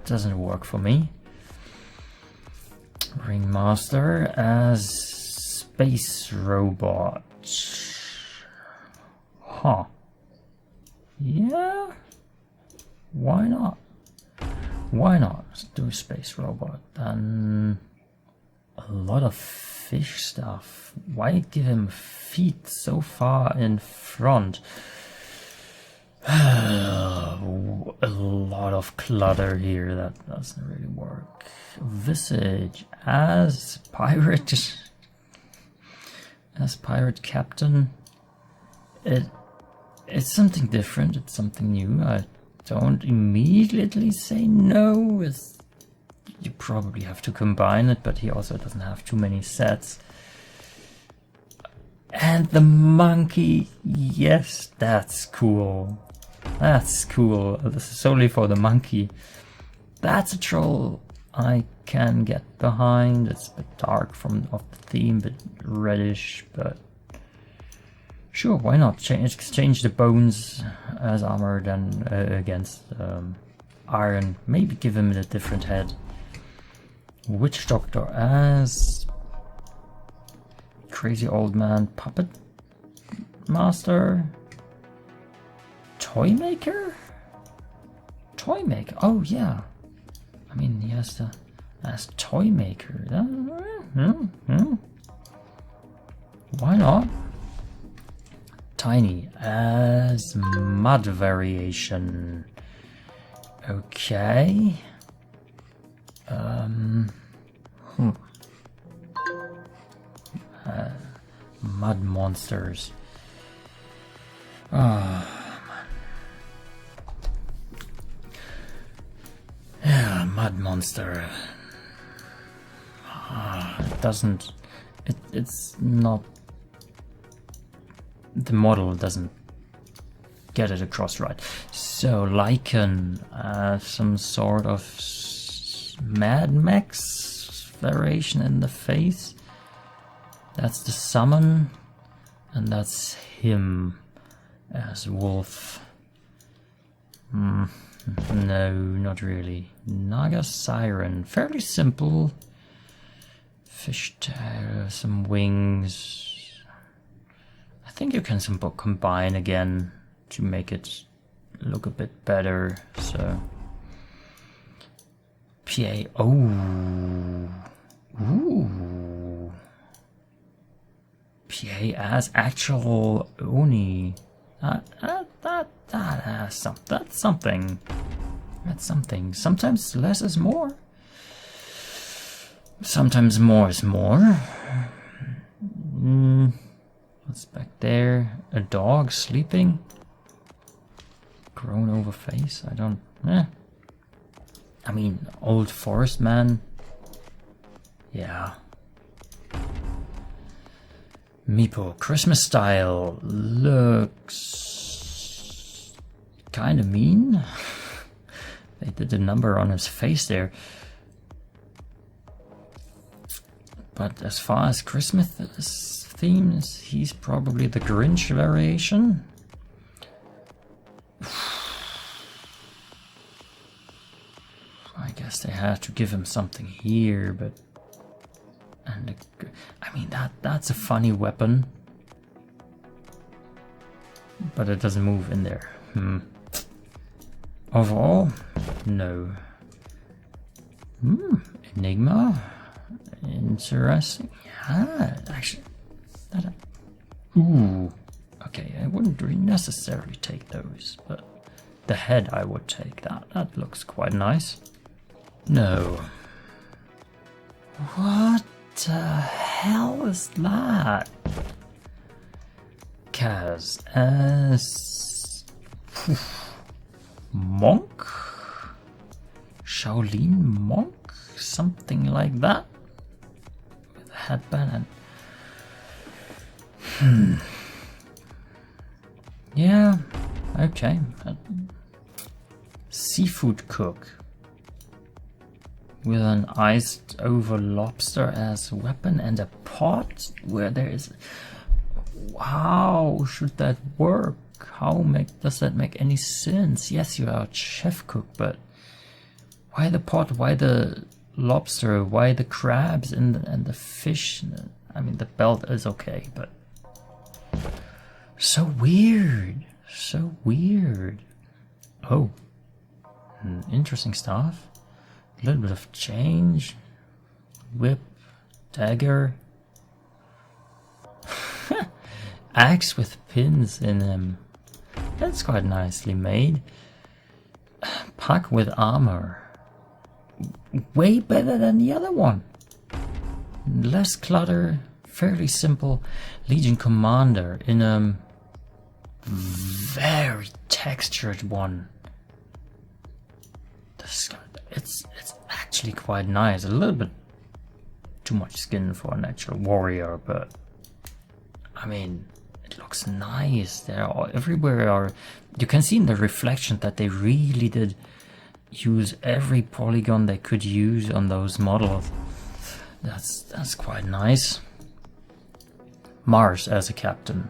doesn't work for me. Ringmaster as space robot. Huh. Yeah. Why not? Why not do a space robot? And a lot of fish stuff. Why give him feet so far in front? A lot of clutter here. That doesn't really work. Visage as pirate captain. It's something different. It's something new. I don't immediately say no. You probably have to combine it, but he also doesn't have too many sets. And the monkey, yes, that's cool. That's cool. This is solely for the monkey. That's a troll I can get behind. It's a bit dark of the theme, but reddish, but sure, why not? Exchange the bones as armor then against iron. Maybe give him a different head. Witch Doctor as crazy old man puppet master. Toy maker? Toy maker? Oh yeah. I mean, he has to as toy maker. Why not? Tiny as mud variation. Okay. Mud monsters. Oh, man. Yeah, mud monster. It doesn't. It's not. The model doesn't get it across right. So Lycan, some sort of Mad Max variation in the face. That's the summon, and that's him as wolf. No, not really. Naga Siren, fairly simple. Fishtail, some wings. I think you can combine again to make it look a bit better. So PA. Oh, ooh. PA as actual Oni. That's something. That's something. Sometimes less is more. Sometimes more is more. What's back there? A dog sleeping? Grown over face? I don't... I mean, old forest man. Yeah. Meepo, Christmas style. Looks... kinda mean. They did a number on his face there. But as far as Christmas themes, he's probably the Grinch variation. I guess they had to give him something here, but... And I mean, that's a funny weapon. But it doesn't move in there. Overall, no. Enigma. Interesting. Yeah, actually. Ooh. Okay, I wouldn't necessarily take those, but the head I would take. That looks quite nice. No. What the hell is that? Kaz as monk? Shaolin monk? Something like that? With a headband and... Yeah, okay. Seafood cook. With an iced over lobster as a weapon and a pot where there is... How should that work? Does that make any sense? Yes, you are a chef cook, but why the pot? Why the lobster? Why the crabs and the fish? I mean, the belt is okay, but so weird. So weird. Oh, interesting stuff. A little bit of change. Whip, dagger. Axe with pins in them. That's quite nicely made. Puck with armor. Way better than the other one. Less clutter, fairly simple. Legion Commander in a very textured one. It's actually quite nice. A little bit too much skin for an actual warrior, but I mean, it looks nice. Everywhere you can see in the reflection that they really did use every polygon they could use on those models. That's quite nice. Mars as a captain.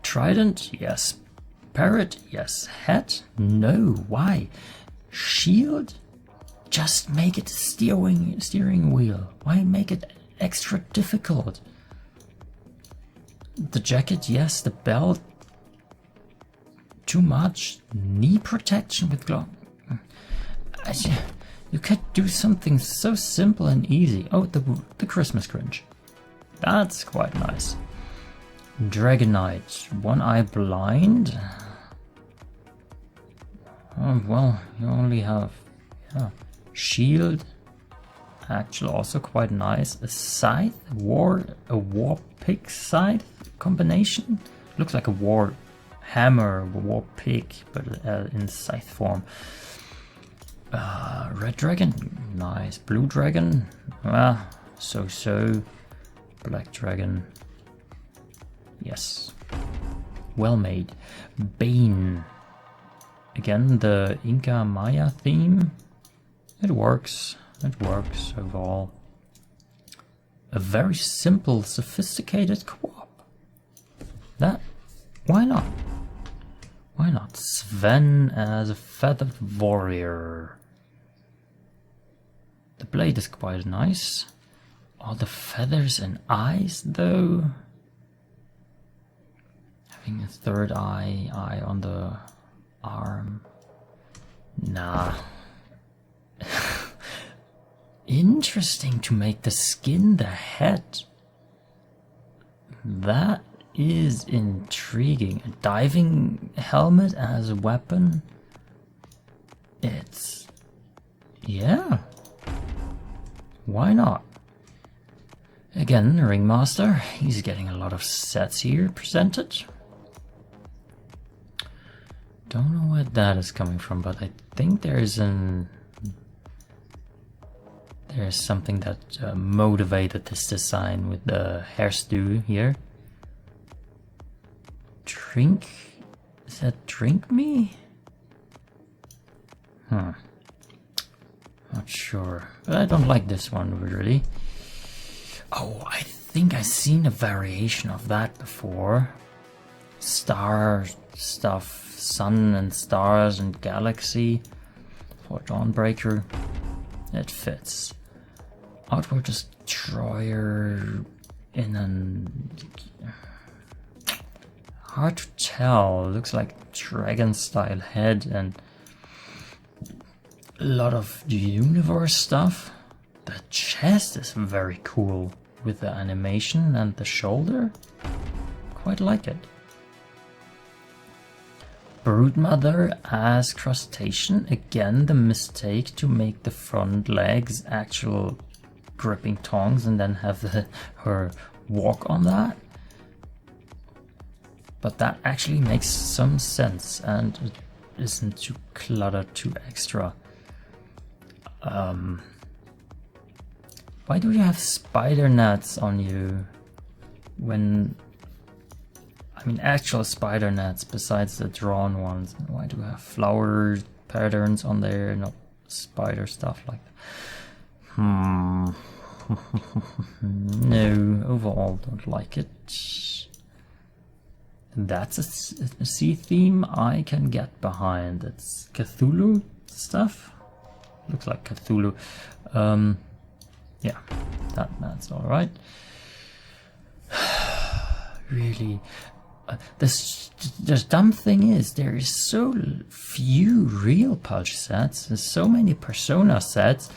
Trident, yes. Parrot, yes. Hat, no. Why? Shield? Just make it a steering wheel. Why make it extra difficult? The jacket, yes. The belt, too much. Knee protection with glove. You could do something so simple and easy. Oh, the Christmas Grinch. That's quite nice. Dragon Knight, one eye blind. Oh, well, you only have, yeah. Shield, actually also quite nice. A scythe, a war pick scythe combination. Looks like a war hammer, war pick, but in scythe form. Red dragon, nice. Blue dragon, so. Black dragon, yes, well made. Bane, again the Inca Maya theme. It works overall. A very simple, sophisticated co-op. Why not? Why not? Sven as a feathered warrior. The blade is quite nice. All the feathers and eyes though. Having a third eye on the arm. Nah. Interesting to make the skin the head. That is intriguing. A diving helmet as a weapon. Yeah. Why not? Again, Ringmaster. He's getting a lot of sets here presented. Don't know where that is coming from, but I think there's something that motivated this design with the hairstyle here. Is that Drink Me? Not sure. But I don't like this one really. Oh, I think I've seen a variation of that before. Star stuff, sun and stars and galaxy for Dawnbreaker. It fits. Outward Destroyer in an... hard to tell. Looks like dragon style head and a lot of universe stuff. The chest is very cool with the animation and the shoulder. Quite like it. Broodmother as crustacean. Again, the mistake to make the front legs actual gripping tongs and then have her walk on that. But that actually makes some sense and it isn't too cluttered, too extra. Why do you have spider nets on you when... I mean actual spider nets besides the drawn ones. Why do you have flower patterns on there, not spider stuff like that? No, overall don't like it. That's a sea theme I can get behind. It's Cthulhu stuff. Looks like Cthulhu. Yeah, that's all right. Really, the dumb thing is there is so few real Pulse sets. There's so many Persona sets,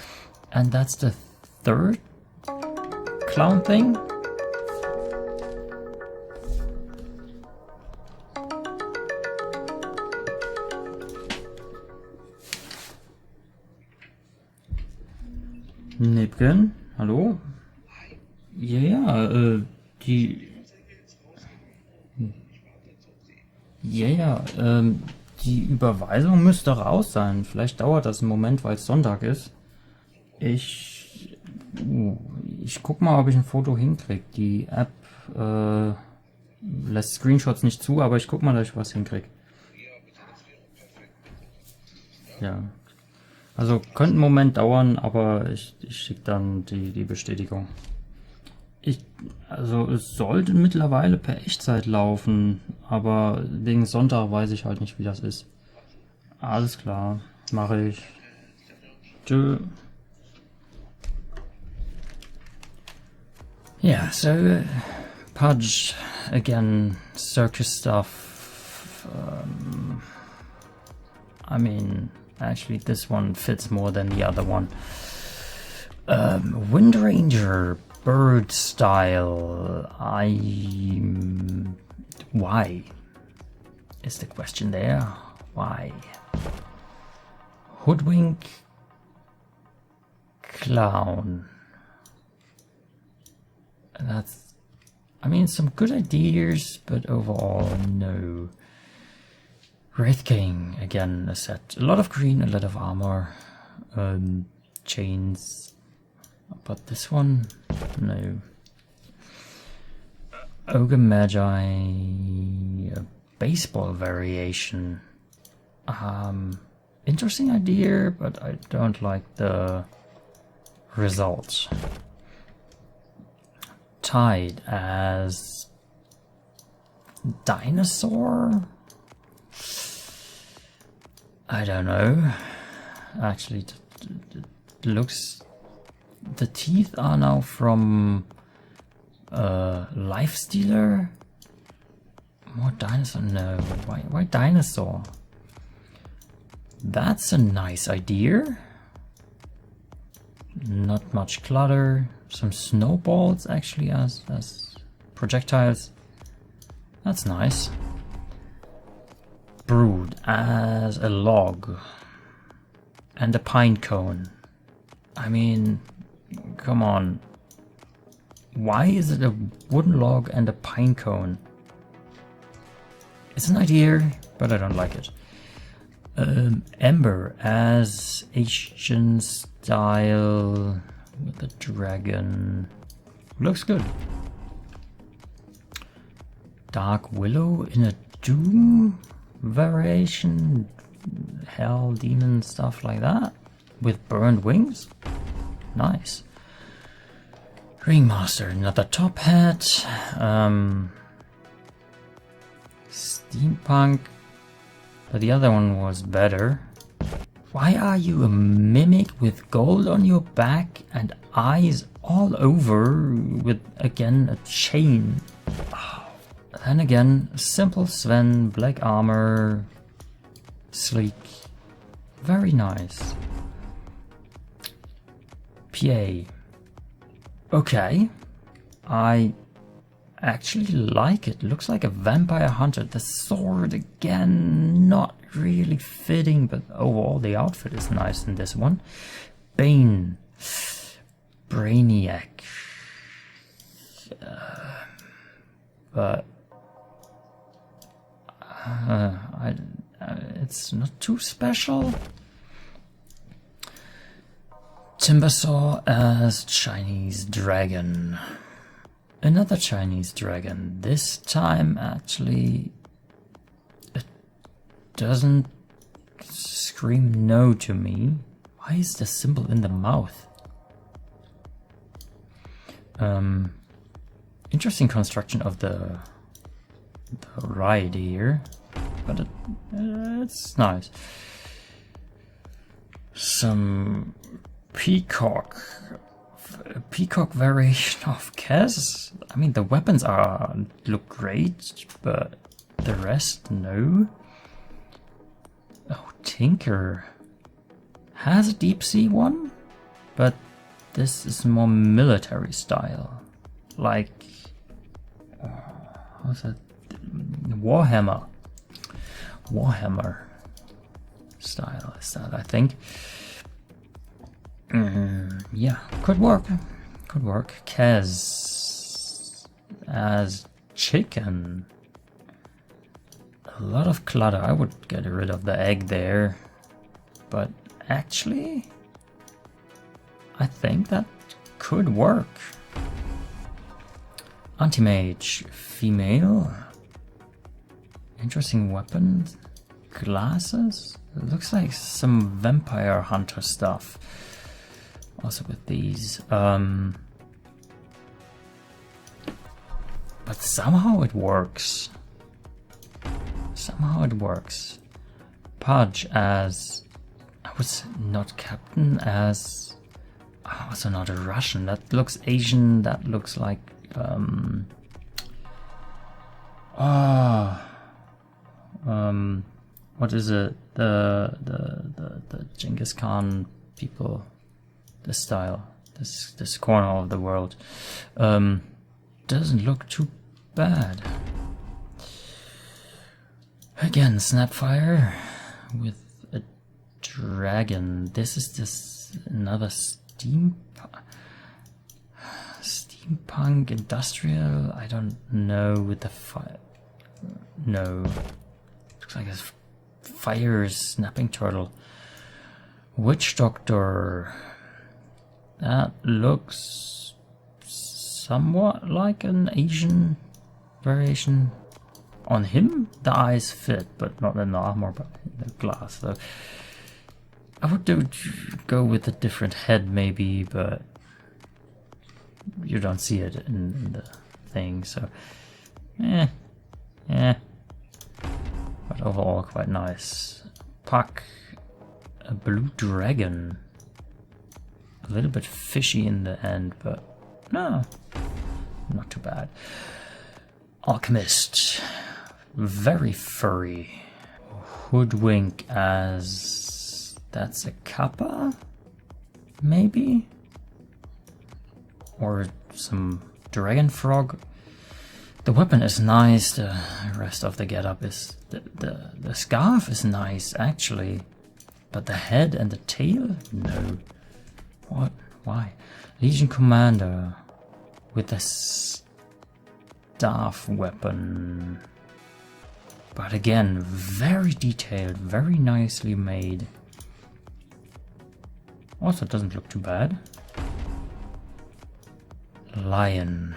and that's the third clown thing. Nipken, hallo? Ja, die Überweisung müsste raus sein. Vielleicht dauert das einen Moment, weil es Sonntag ist. Ich guck mal, ob ich ein Foto hinkriege. Die App lässt Screenshots nicht zu, aber ich guck mal, dass ich was hinkriege. Ja. Also könnte einen Moment dauern, aber ich schicke dann die Bestätigung. Also es sollte mittlerweile per Echtzeit laufen, aber wegen Sonntag weiß ich halt nicht, wie das ist. Alles klar. mache ich. Yeah, so Pudge again, circus stuff. I mean, actually, this one fits more than the other one. Wind Ranger, bird style. Why is the question there? Why? Hoodwink clown. That's, I mean, some good ideas, but overall, no. Wraith King, again, a set. A lot of green, a lot of armor, chains. But this one, no. Ogre Magi, a baseball variation. Interesting idea, but I don't like the results. Tide as dinosaur? I don't know. Actually, it looks... The teeth are now from Life Stealer? More dinosaur? No. Why dinosaur? That's a nice idea. Not much clutter. Some snowballs actually as projectiles. That's nice. Brood as a log. And a pine cone. I mean, come on. Why is it a wooden log and a pine cone? It's an idea, but I don't like it. Ember as Asian style with a dragon. Looks good. Dark Willow in a Doom variation. Hell, demon, stuff like that. With burned wings. Nice. Ringmaster, another top hat. Steampunk. But the other one was better. Why are you a mimic with gold on your back and eyes all over with, again, a chain? Oh. Then again, simple Sven, black armor, sleek, very nice. PA. Okay, I actually like it. Looks like a vampire hunter. The sword again, not really fitting, but overall the outfit is nice in this one. Bane, Brainiac, but it's not too special. Timbersaw as Chinese dragon. Another Chinese dragon. This time actually it doesn't scream no to me. Why is the symbol in the mouth? Interesting construction of the ride here, but it's nice. Some peacock variation of Kez. I mean, the weapons look great, but the rest, no. Oh, Tinker has a deep sea one, but this is more military style, like what's that? Warhammer style is that, I think. Yeah, could work. Kez as chicken. A lot of clutter. I would get rid of the egg there, but actually I think that could work. Anti-mage, female. Interesting weapon. Glasses. It looks like some vampire hunter stuff. Also with these. But somehow it works. Pudge as I would say not captain, as also not a Russian. That looks Asian. That looks like what is it? The Genghis Khan people. This style, this corner of the world, doesn't look too bad. Again, Snapfire with a dragon. This is just another steampunk industrial. I don't know with the fire. No, looks like a fire snapping turtle. Witch Doctor. That looks somewhat like an Asian variation. On him, the eyes fit, but not in the armor, but in the glass. So I would go with a different head, maybe, but you don't see it in the thing. So, yeah. But overall, quite nice. Puck, a blue dragon. A little bit fishy in the end, but no, not too bad. Alchemist, very furry. Hoodwink, as that's a kappa, maybe, or some dragon frog. The weapon is nice. The rest of the getup is the scarf is nice actually, but the head and the tail, no. What? Why? Legion Commander with a staff weapon. But again, very detailed, very nicely made. Also doesn't look too bad. Lion.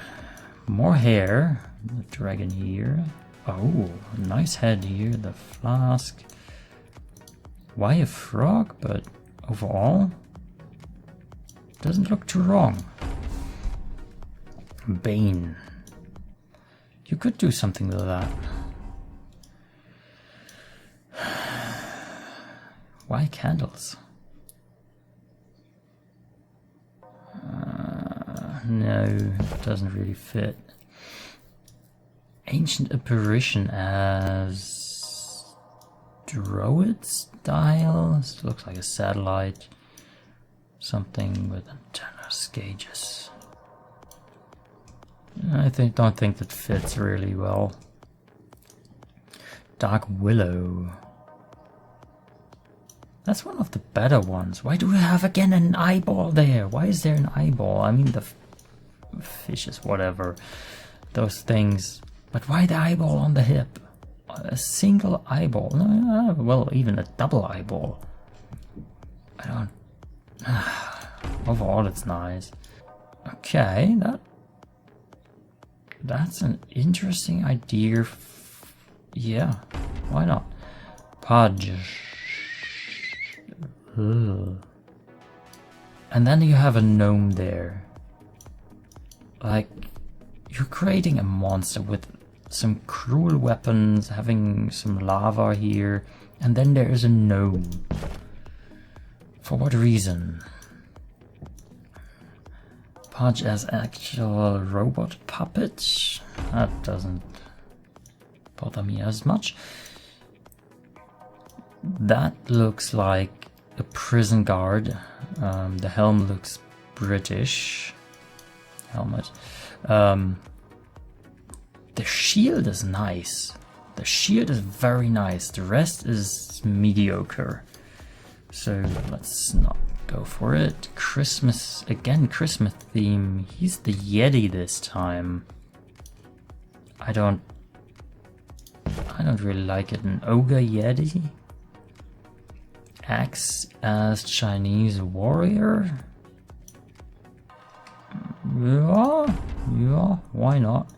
More hair. The dragon here. Oh, nice head here. The flask. Why a frog? But overall, doesn't look too wrong. Bane. You could do something with that. Why candles? No, it doesn't really fit. Ancient Apparition as Druid style. This looks like a satellite. Something with antennas, gauges. I don't think that fits really well. Dark Willow. That's one of the better ones. Why do we have again an eyeball there? Why is there an eyeball? I mean the fishes, whatever, those things. But why the eyeball on the hip? A single eyeball? No, well, even a double eyeball. I don't. Overall, it's nice. Okay, that's an interesting idea. Yeah, why not? Pudge. Ugh. And then you have a gnome there. Like, you're creating a monster with some cruel weapons, having some lava here, and then there is a gnome. For what reason? Pudge as actual robot puppet? That doesn't bother me as much. That looks like a prison guard. The helm looks British. Helmet. The shield is nice. The shield is very nice. The rest is mediocre. So let's not go for it. Christmas, again, Christmas theme. He's the Yeti this time. I don't really like it. An ogre Yeti. Axe as Chinese warrior. Yeah, why not?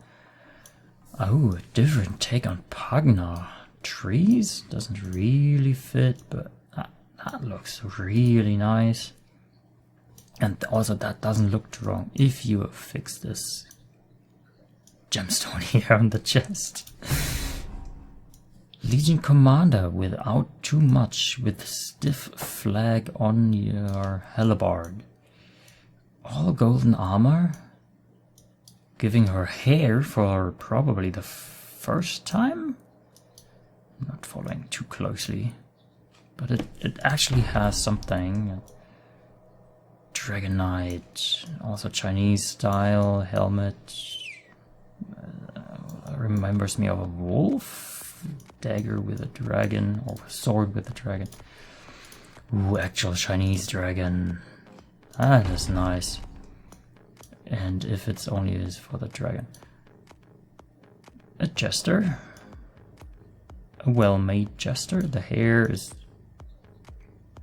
Oh, a different take on Pugna. Trees doesn't really fit, but that looks really nice. And also that doesn't look too wrong if you fix this gemstone here on the chest. Legion Commander without too much, with stiff flag on your halberd. All golden armor. Giving her hair for probably the first time? I'm not following too closely. But it actually has something. Dragon Knight, also Chinese style helmet. Remembers me of a wolf. Dagger with a dragon, or sword with a dragon. Ooh, actual Chinese dragon. That is nice. And if it's only is for the dragon. A jester. A well-made jester. The hair is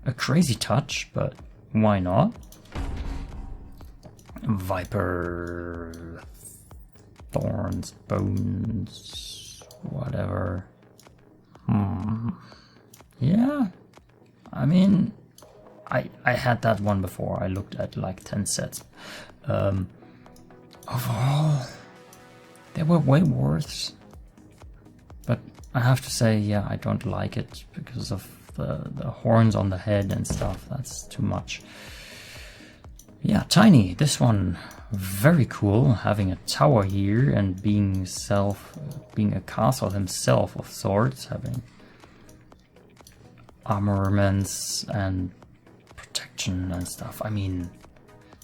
a crazy touch, but why not? Viper. Thorns, bones, whatever. Yeah. I mean, I had that one before. I looked at like 10 sets. Overall, they were way worse. But I have to say, yeah, I don't like it because of the horns on the head and stuff. That's too much. Yeah, Tiny. This one, very cool. Having a tower here and being a castle himself of sorts, having armaments and protection and stuff. I mean,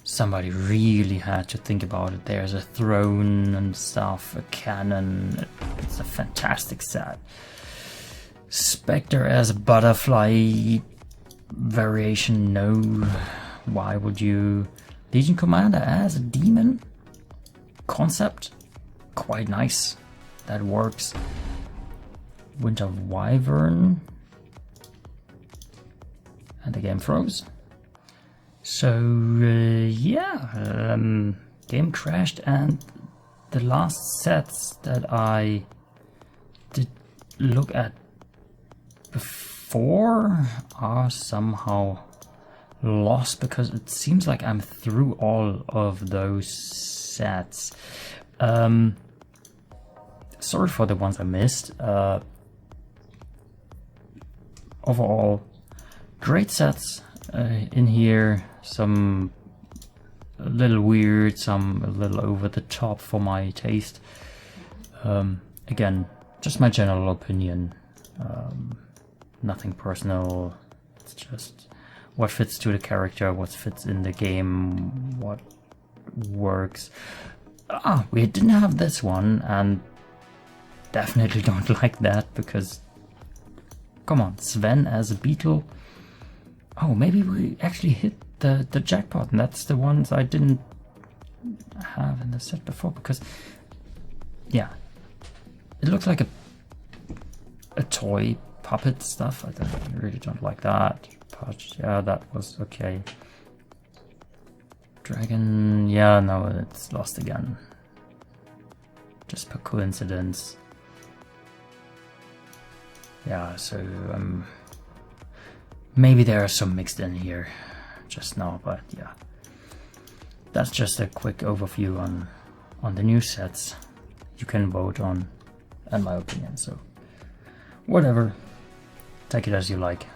somebody really had to think about it. There's a throne and stuff, a cannon. It's a fantastic set. Spectre as a butterfly variation, no. Why would you? Legion Commander as a demon concept, quite nice. That works. Winter Wyvern. And the game froze. So yeah, game crashed, and the last sets that I did look at before are somehow lost, because it seems like I'm through all of those sets. Sorry for the ones I missed. Overall, great sets in here. Some a little weird, some a little over the top for my taste. Again, just my general opinion. Nothing personal. It's just what fits to the character, what fits in the game, what works. We didn't have this one, and definitely don't like that, because come on, Sven as a beetle. Oh, maybe we actually hit the jackpot, and that's the ones I didn't have in the set before, because yeah, it looks like a toy puppet stuff. I really don't like that. But yeah, that was okay. Dragon, yeah, no, it's lost again. Just per coincidence. Yeah, so maybe there are some mixed in here just now, but yeah. That's just a quick overview on the new sets you can vote on, and my opinion, so whatever. Take it as you like.